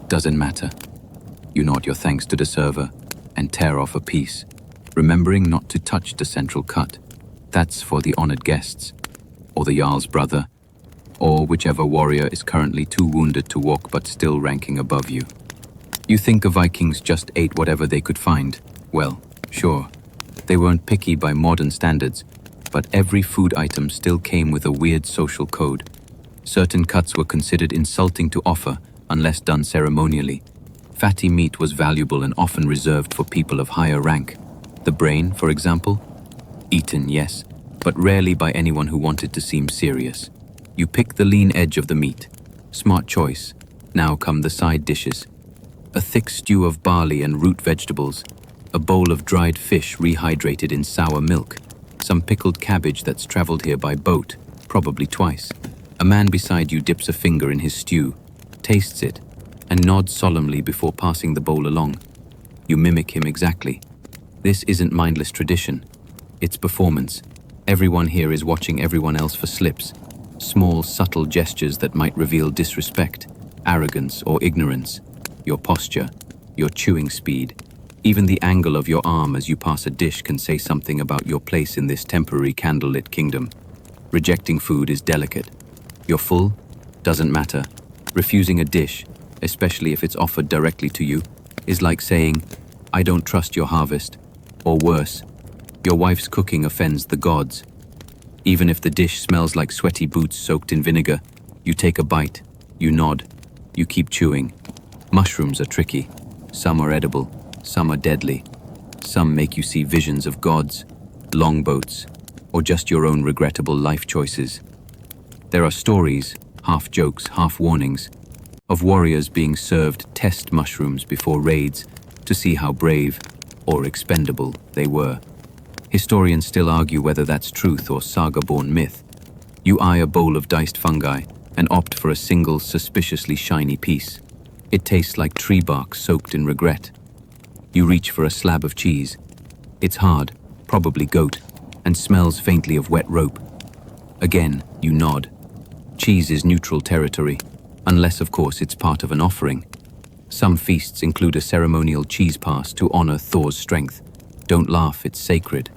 Doesn't matter. You nod your thanks to the server and tear off a piece, remembering not to touch the central cut. That's for the honored guests, or the Jarl's brother, or whichever warrior is currently too wounded to walk but still ranking above you. You think the Vikings just ate whatever they could find. Well, sure, they weren't picky by modern standards, but every food item still came with a weird social code. Certain cuts were considered insulting to offer unless done ceremonially. Fatty meat was valuable and often reserved for people of higher rank. The brain, for example? Eaten, yes, but rarely by anyone who wanted to seem serious. You pick the lean edge of the meat. Smart choice. Now come the side dishes. A thick stew of barley and root vegetables, a bowl of dried fish rehydrated in sour milk, some pickled cabbage that's traveled here by boat, probably twice. A man beside you dips a finger in his stew, tastes it, and nods solemnly before passing the bowl along. You mimic him exactly. This isn't mindless tradition. It's performance. Everyone here is watching everyone else for slips. Small, subtle gestures that might reveal disrespect, arrogance, or ignorance. Your posture, your chewing speed, even the angle of your arm as you pass a dish can say something about your place in this temporary candlelit kingdom. Rejecting food is delicate. You're full? Doesn't matter. Refusing a dish, especially if it's offered directly to you, is like saying, I don't trust your harvest. Or worse, your wife's cooking offends the gods. Even if the dish smells like sweaty boots soaked in vinegar, you take a bite, you nod, you keep chewing. Mushrooms are tricky. Some are edible, some are deadly. Some make you see visions of gods, longboats, or just your own regrettable life choices. There are stories, half jokes, half warnings, of warriors being served test mushrooms before raids to see how brave or expendable they were. Historians still argue whether that's truth or saga-born myth. You eye a bowl of diced fungi and opt for a single suspiciously shiny piece. It tastes like tree bark soaked in regret. You reach for a slab of cheese. It's hard, probably goat, and smells faintly of wet rope. Again, you nod. Cheese is neutral territory, unless of course it's part of an offering. Some feasts include a ceremonial cheese pass to honor Thor's strength. Don't laugh, it's sacred.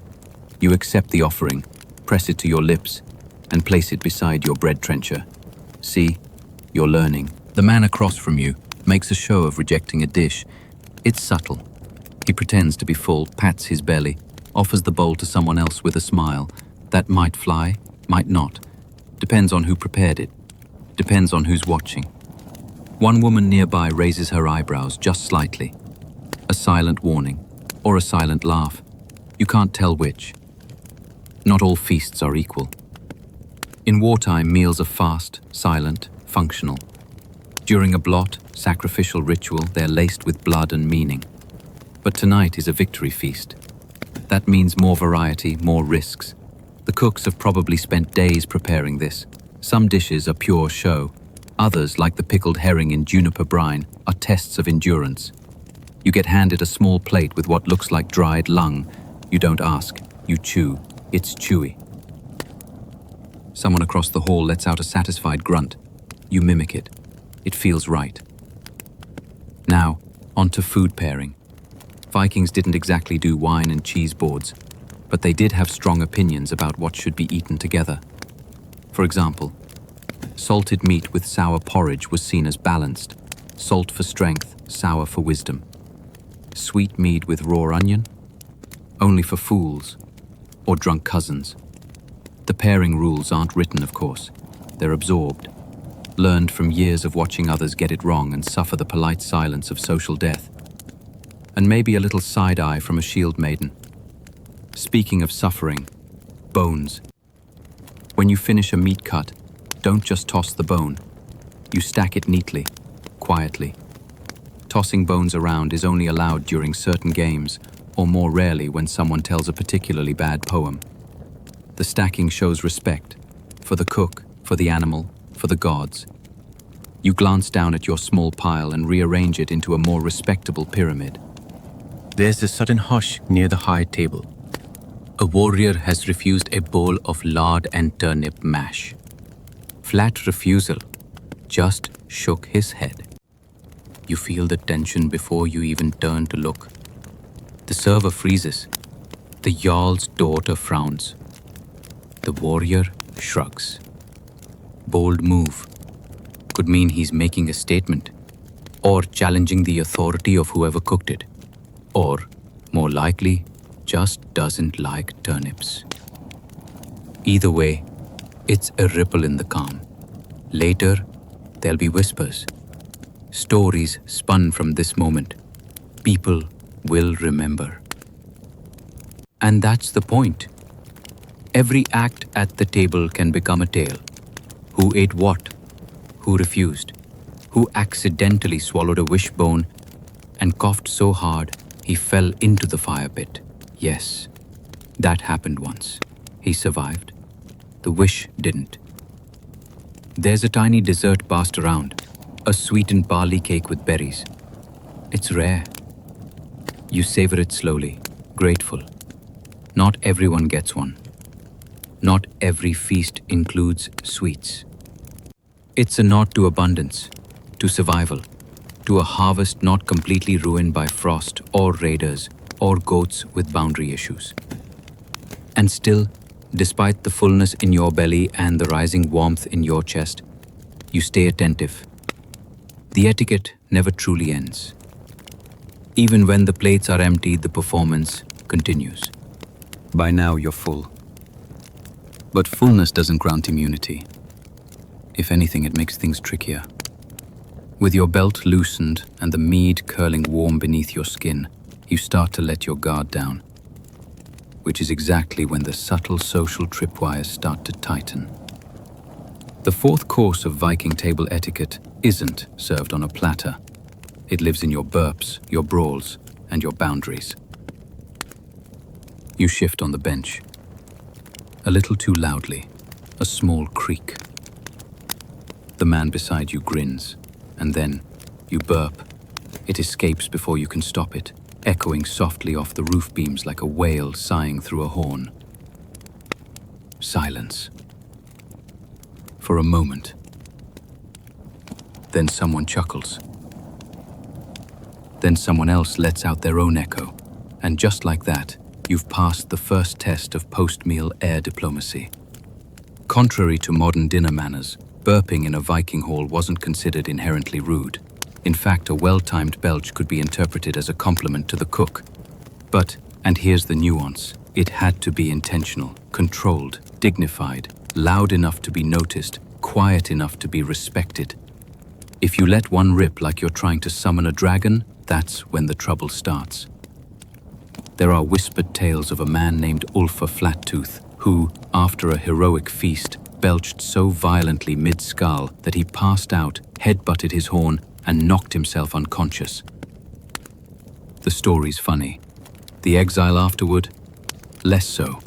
You accept the offering, press it to your lips, and place it beside your bread trencher. See, you're learning. The man across from you makes a show of rejecting a dish. It's subtle. He pretends to be full, pats his belly, offers the bowl to someone else with a smile. That might fly, might not. Depends on who prepared it. Depends on who's watching. One woman nearby raises her eyebrows just slightly. A silent warning, or a silent laugh. You can't tell which. Not all feasts are equal. In wartime, meals are fast, silent, functional. During a blot, sacrificial ritual, they're laced with blood and meaning. But tonight is a victory feast. That means more variety, more risks. The cooks have probably spent days preparing this. Some dishes are pure show. Others, like the pickled herring in juniper brine, are tests of endurance. You get handed a small plate with what looks like dried lung. You don't ask, you chew. It's chewy. Someone across the hall lets out a satisfied grunt. You mimic it. It feels right. Now, on to food pairing. Vikings didn't exactly do wine and cheese boards, but they did have strong opinions about what should be eaten together. For example, salted meat with sour porridge was seen as balanced. Salt for strength, sour for wisdom. Sweet mead with raw onion? Only for fools or drunk cousins. The pairing rules aren't written, of course. They're absorbed. learned from years of watching others get it wrong and suffer the polite silence of social death. And maybe a little side-eye from a shield maiden. Speaking of suffering, bones. When you finish a meat cut, don't just toss the bone. You stack it neatly, quietly. Tossing bones around is only allowed during certain games, or more rarely when someone tells a particularly bad poem. The stacking shows respect for the cook, for the animal, for the gods. You glance down at your small pile and rearrange it into a more respectable pyramid. There's a sudden hush near the high table. A warrior has refused a bowl of lard and turnip mash. Flat refusal, just shook his head. You feel the tension before you even turn to look. The server freezes. The Jarl's daughter frowns. The warrior shrugs. Bold move. Could mean he's making a statement, or challenging the authority of whoever cooked it, or, more likely, just doesn't like turnips. Either way, it's a ripple in the calm. Later, there'll be whispers. Stories spun from this moment. People will remember. And that's the point. Every act at the table can become a tale. Who ate what? Who refused? Who accidentally swallowed a wishbone and coughed so hard he fell into the fire pit? Yes, that happened once. He survived. The wish didn't. There's a tiny dessert passed around, a sweetened barley cake with berries. It's rare. You savor it slowly, grateful. Not everyone gets one. Not every feast includes sweets. It's a nod to abundance, to survival, to a harvest not completely ruined by frost or raiders or goats with boundary issues. And still, despite the fullness in your belly and the rising warmth in your chest, you stay attentive. The etiquette never truly ends. Even when the plates are empty, the performance continues. By now you're full. But fullness doesn't grant immunity. If anything, it makes things trickier. With your belt loosened and the mead curling warm beneath your skin, you start to let your guard down, which is exactly when the subtle social tripwires start to tighten. The fourth course of Viking table etiquette isn't served on a platter. It lives in your burps, your brawls, and your boundaries. You shift on the bench. A little too loudly, a small creak. The man beside you grins, and then you burp. It escapes before you can stop it, echoing softly off the roof beams like a whale sighing through a horn. Silence. For a moment. Then someone chuckles. Then someone else lets out their own echo, and just like that, you've passed the first test of post-meal air diplomacy. Contrary to modern dinner manners, burping in a Viking hall wasn't considered inherently rude. In fact, a well-timed belch could be interpreted as a compliment to the cook. But, and here's the nuance, it had to be intentional, controlled, dignified, loud enough to be noticed, quiet enough to be respected. If you let one rip like you're trying to summon a dragon, that's when the trouble starts. There are whispered tales of a man named Ulfa Flattooth, who, after a heroic feast, belched so violently mid-skull that he passed out, head-butted his horn, and knocked himself unconscious. The story's funny. The exile afterward? Less so.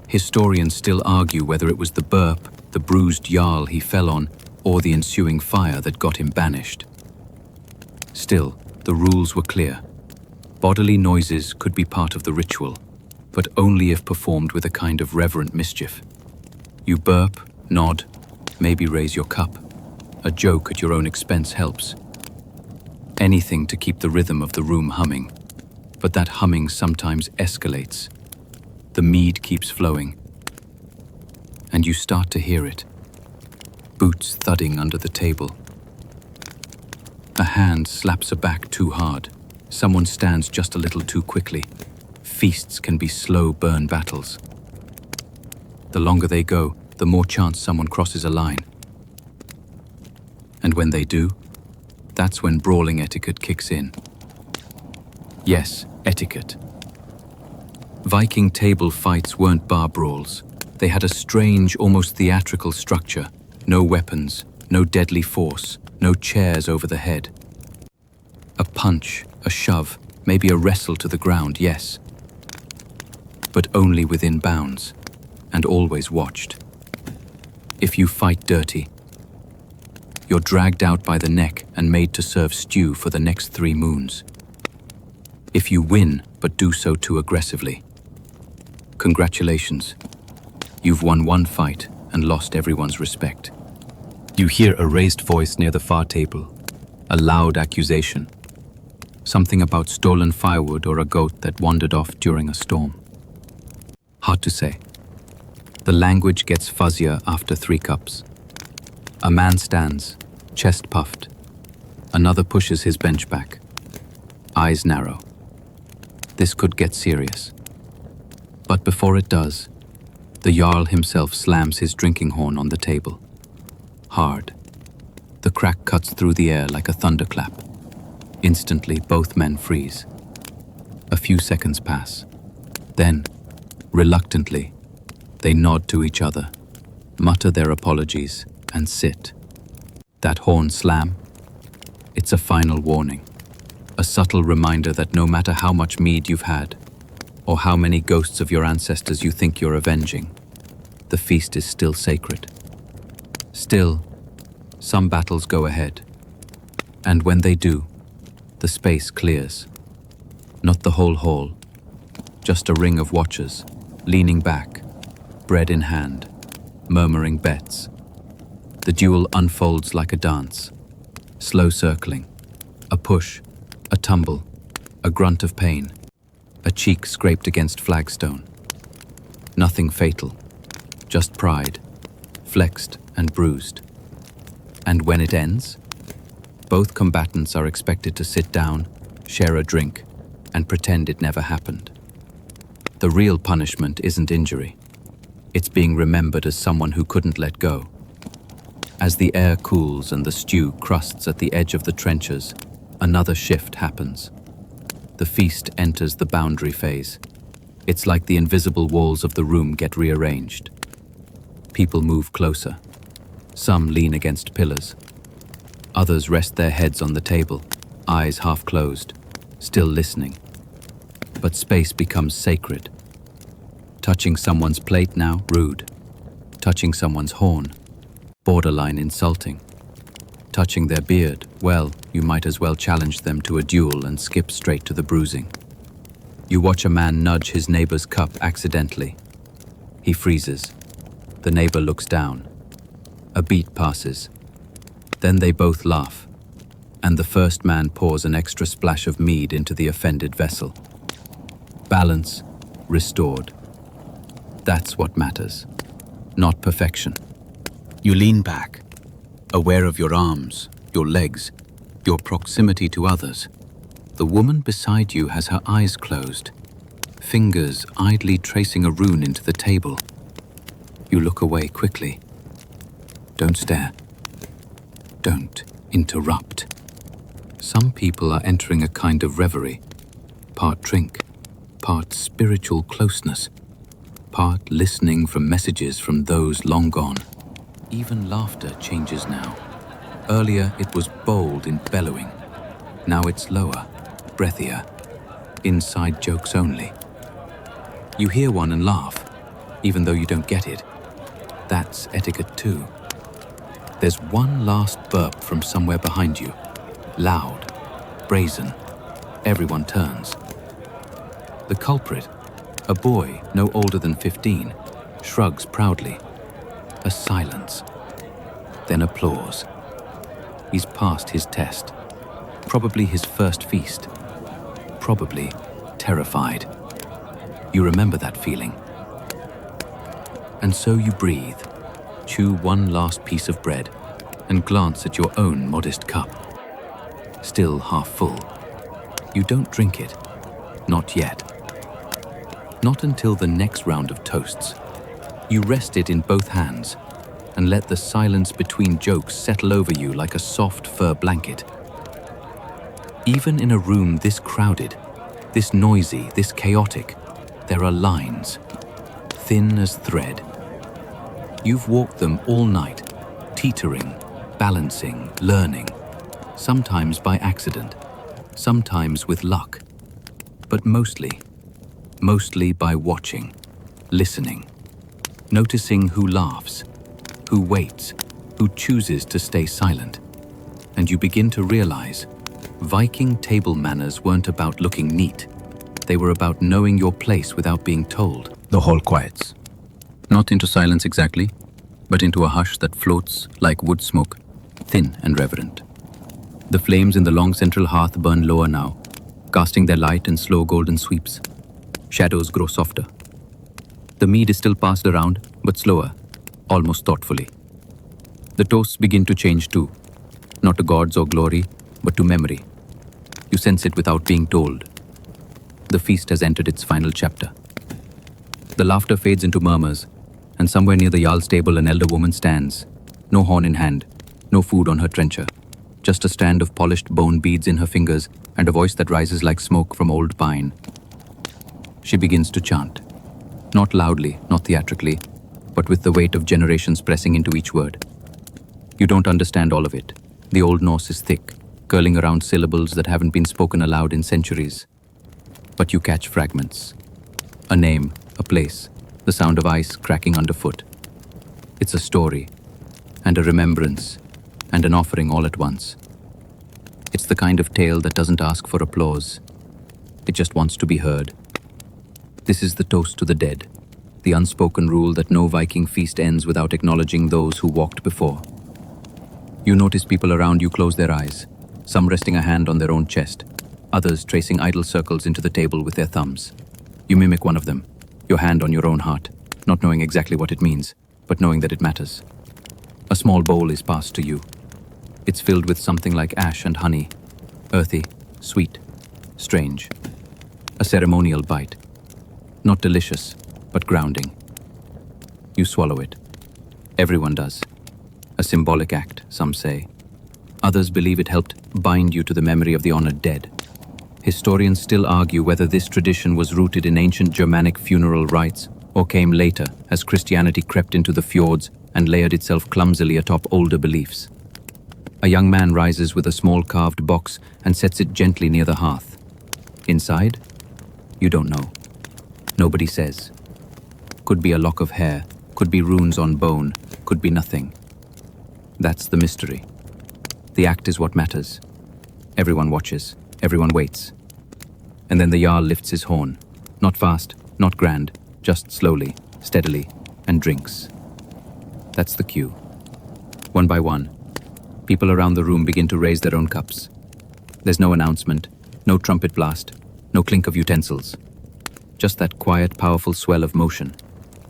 Historians still argue whether it was the burp, the bruised jarl he fell on, or the ensuing fire that got him banished. Still, the rules were clear. Bodily noises could be part of the ritual, but only if performed with a kind of reverent mischief. You burp, nod, maybe raise your cup. A joke at your own expense helps. Anything to keep the rhythm of the room humming. But that humming sometimes escalates. The mead keeps flowing. And you start to hear it. Boots thudding under the table. A hand slaps a back too hard. Someone stands just a little too quickly. Feasts can be slow burn battles. The longer they go, the more chance someone crosses a line. And when they do, that's when brawling etiquette kicks in. Yes, etiquette. Viking table fights weren't bar brawls. They had a strange, almost theatrical structure. No weapons, no deadly force, no chairs over the head. A punch, a shove, maybe a wrestle to the ground, yes. But only within bounds, and always watched. If you fight dirty, you're dragged out by the neck and made to serve stew for the next 3 moons. If you win, but do so too aggressively, congratulations. You've won one fight and lost everyone's respect. You hear a raised voice near the far table, a loud accusation. Something about stolen firewood or a goat that wandered off during a storm. Hard to say. The language gets fuzzier after 3 cups. A man stands, chest puffed. Another pushes his bench back. Eyes narrow. This could get serious. But before it does, the Jarl himself slams his drinking horn on the table. Hard. The crack cuts through the air like a thunderclap. Instantly, both men freeze. A few seconds pass. Then, reluctantly, they nod to each other, mutter their apologies, and sit. That horn slam? It's a final warning. A subtle reminder that no matter how much mead you've had, or how many ghosts of your ancestors you think you're avenging, the feast is still sacred. Still, some battles go ahead. And when they do, the space clears. Not the whole hall, just a ring of watchers, leaning back, bread in hand, murmuring bets. The duel unfolds like a dance, slow circling, a push, a tumble, a grunt of pain, a cheek scraped against flagstone. Nothing fatal, just pride, flexed and bruised. And when it ends, both combatants are expected to sit down, share a drink, and pretend it never happened. The real punishment isn't injury. It's being remembered as someone who couldn't let go. As the air cools and the stew crusts at the edge of the trenches, another shift happens. The feast enters the boundary phase. It's like the invisible walls of the room get rearranged. People move closer. Some lean against pillars. Others rest their heads on the table, eyes half closed, still listening. But space becomes sacred. Touching someone's plate now, rude. Touching someone's horn, borderline insulting. Touching their beard, well, you might as well challenge them to a duel and skip straight to the bruising. You watch a man nudge his neighbor's cup accidentally. He freezes. The neighbor looks down. A beat passes. Then they both laugh, and the first man pours an extra splash of mead into the offended vessel. Balance restored. That's what matters, not perfection. You lean back, aware of your arms, your legs, your proximity to others. The woman beside you has her eyes closed, fingers idly tracing a rune into the table. You look away quickly. Don't stare. Don't interrupt. Some people are entering a kind of reverie, part drink, part spiritual closeness, part listening from messages from those long gone. Even laughter changes now. Earlier it was bold in bellowing. Now it's lower, breathier, inside jokes only. You hear one and laugh, even though you don't get it. That's etiquette too. There's one last burp from somewhere behind you. Loud, brazen. Everyone turns. The culprit, a boy no older than 15, shrugs proudly. A silence. Then applause. He's passed his test. Probably his first feast. Probably terrified. You remember that feeling. And so you breathe, chew one last piece of bread, and glance at your own modest cup. Still half full. You don't drink it. Not yet. Not until the next round of toasts. You rest it in both hands, and let the silence between jokes settle over you like a soft fur blanket. Even in a room this crowded, this noisy, this chaotic, there are lines, thin as thread. You've walked them all night, teetering, balancing, learning, sometimes by accident, sometimes with luck, but mostly by watching, listening, noticing who laughs, who waits, who chooses to stay silent. And you begin to realize Viking table manners weren't about looking neat. They were about knowing your place without being told. The hall quiets. Not into silence exactly, but into a hush that floats like wood smoke, thin and reverent. The flames in the long central hearth burn lower now, casting their light in slow golden sweeps. Shadows grow softer. The mead is still passed around, but slower, almost thoughtfully. The toasts begin to change too, not to gods or glory, but to memory. You sense it without being told. The feast has entered its final chapter. The laughter fades into murmurs, and somewhere near the Jarl's table an elder woman stands, no horn in hand, no food on her trencher, just a strand of polished bone beads in her fingers and a voice that rises like smoke from old pine. She begins to chant, not loudly, not theatrically, but with the weight of generations pressing into each word. You don't understand all of it. The Old Norse is thick, curling around syllables that haven't been spoken aloud in centuries. But you catch fragments. A name, a place, the sound of ice cracking underfoot. It's a story, and a remembrance, and an offering all at once. It's the kind of tale that doesn't ask for applause. It just wants to be heard. This is the toast to the dead, the unspoken rule that no Viking feast ends without acknowledging those who walked before. You notice people around you close their eyes, some resting a hand on their own chest, others tracing idle circles into the table with their thumbs. You mimic one of them, your hand on your own heart, not knowing exactly what it means, but knowing that it matters. A small bowl is passed to you. It's filled with something like ash and honey, earthy, sweet, strange. A ceremonial bite. Not delicious, but grounding. You swallow it. Everyone does. A symbolic act, some say. Others believe it helped bind you to the memory of the honored dead. Historians still argue whether this tradition was rooted in ancient Germanic funeral rites or came later as Christianity crept into the fjords and layered itself clumsily atop older beliefs. A young man rises with a small carved box and sets it gently near the hearth. Inside? You don't know. Nobody says. Could be a lock of hair, could be runes on bone, could be nothing. That's the mystery. The act is what matters. Everyone watches, everyone waits. And then the Jarl lifts his horn. Not fast, not grand, just slowly, steadily, and drinks. That's the cue. One by one, people around the room begin to raise their own cups. There's no announcement, no trumpet blast, no clink of utensils. Just that quiet, powerful swell of motion,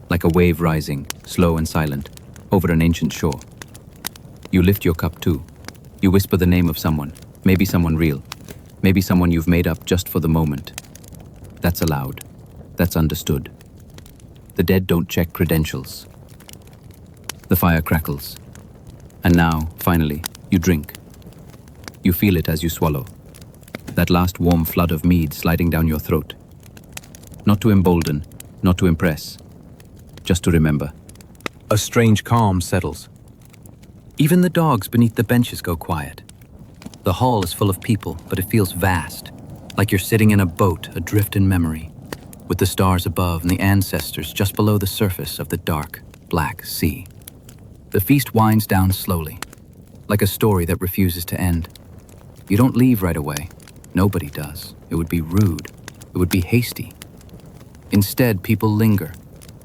like a wave rising, slow and silent, over an ancient shore. You lift your cup too. You whisper the name of someone, maybe someone real, maybe someone you've made up just for the moment. That's allowed. That's understood. The dead don't check credentials. The fire crackles. And now, finally, you drink. You feel it as you swallow. That last warm flood of mead sliding down your throat. Not to embolden, not to impress, just to remember. A strange calm settles. Even the dogs beneath the benches go quiet. The hall is full of people, but it feels vast, like you're sitting in a boat adrift in memory, with the stars above and the ancestors just below the surface of the dark, black sea. The feast winds down slowly, like a story that refuses to end. You don't leave right away. Nobody does. It would be rude. It would be hasty. Instead, people linger,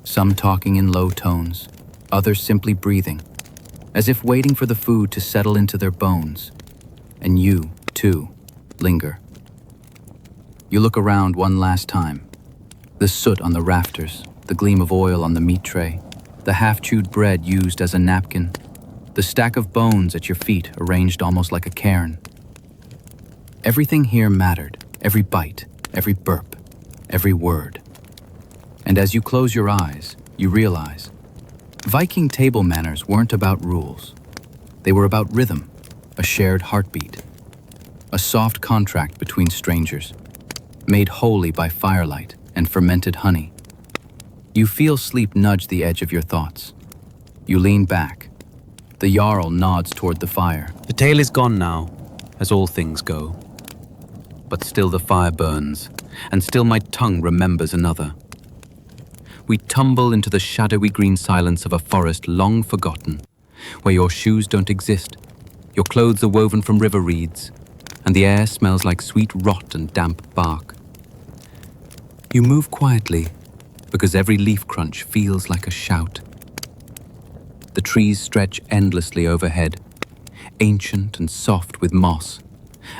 some talking in low tones, others simply breathing, as if waiting for the food to settle into their bones. And you, too, linger. You look around one last time. The soot on the rafters, the gleam of oil on the meat tray, the half-chewed bread used as a napkin, the stack of bones at your feet arranged almost like a cairn. Everything here mattered, every bite, every burp, every word. And as you close your eyes, you realize Viking table manners weren't about rules. They were about rhythm, a shared heartbeat, a soft contract between strangers, made holy by firelight and fermented honey. You feel sleep nudge the edge of your thoughts. You lean back. The Jarl nods toward the fire. The tale is gone now, as all things go. But still the fire burns, and still my tongue remembers another. We tumble into the shadowy green silence of a forest long forgotten, where your shoes don't exist, your clothes are woven from river reeds, and the air smells like sweet rot and damp bark. You move quietly, because every leaf crunch feels like a shout. The trees stretch endlessly overhead, ancient and soft with moss,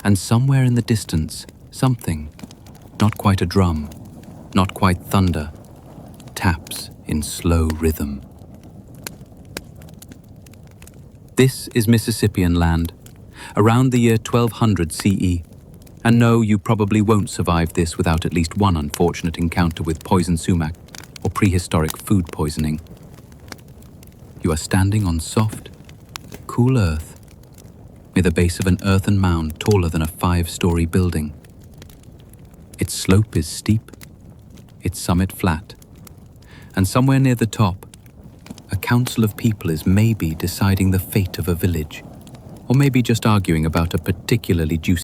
and somewhere in the distance, something, not quite a drum, not quite thunder, taps in slow rhythm. This is Mississippian land, around the year 1200 CE. And no, you probably won't survive this without at least one unfortunate encounter with poison sumac or prehistoric food poisoning. You are standing on soft, cool earth, near the base of an earthen mound taller than a 5-story building. Its slope is steep, its summit flat, and somewhere near the top, a council of people is maybe deciding the fate of a village, or maybe just arguing about a particularly juicy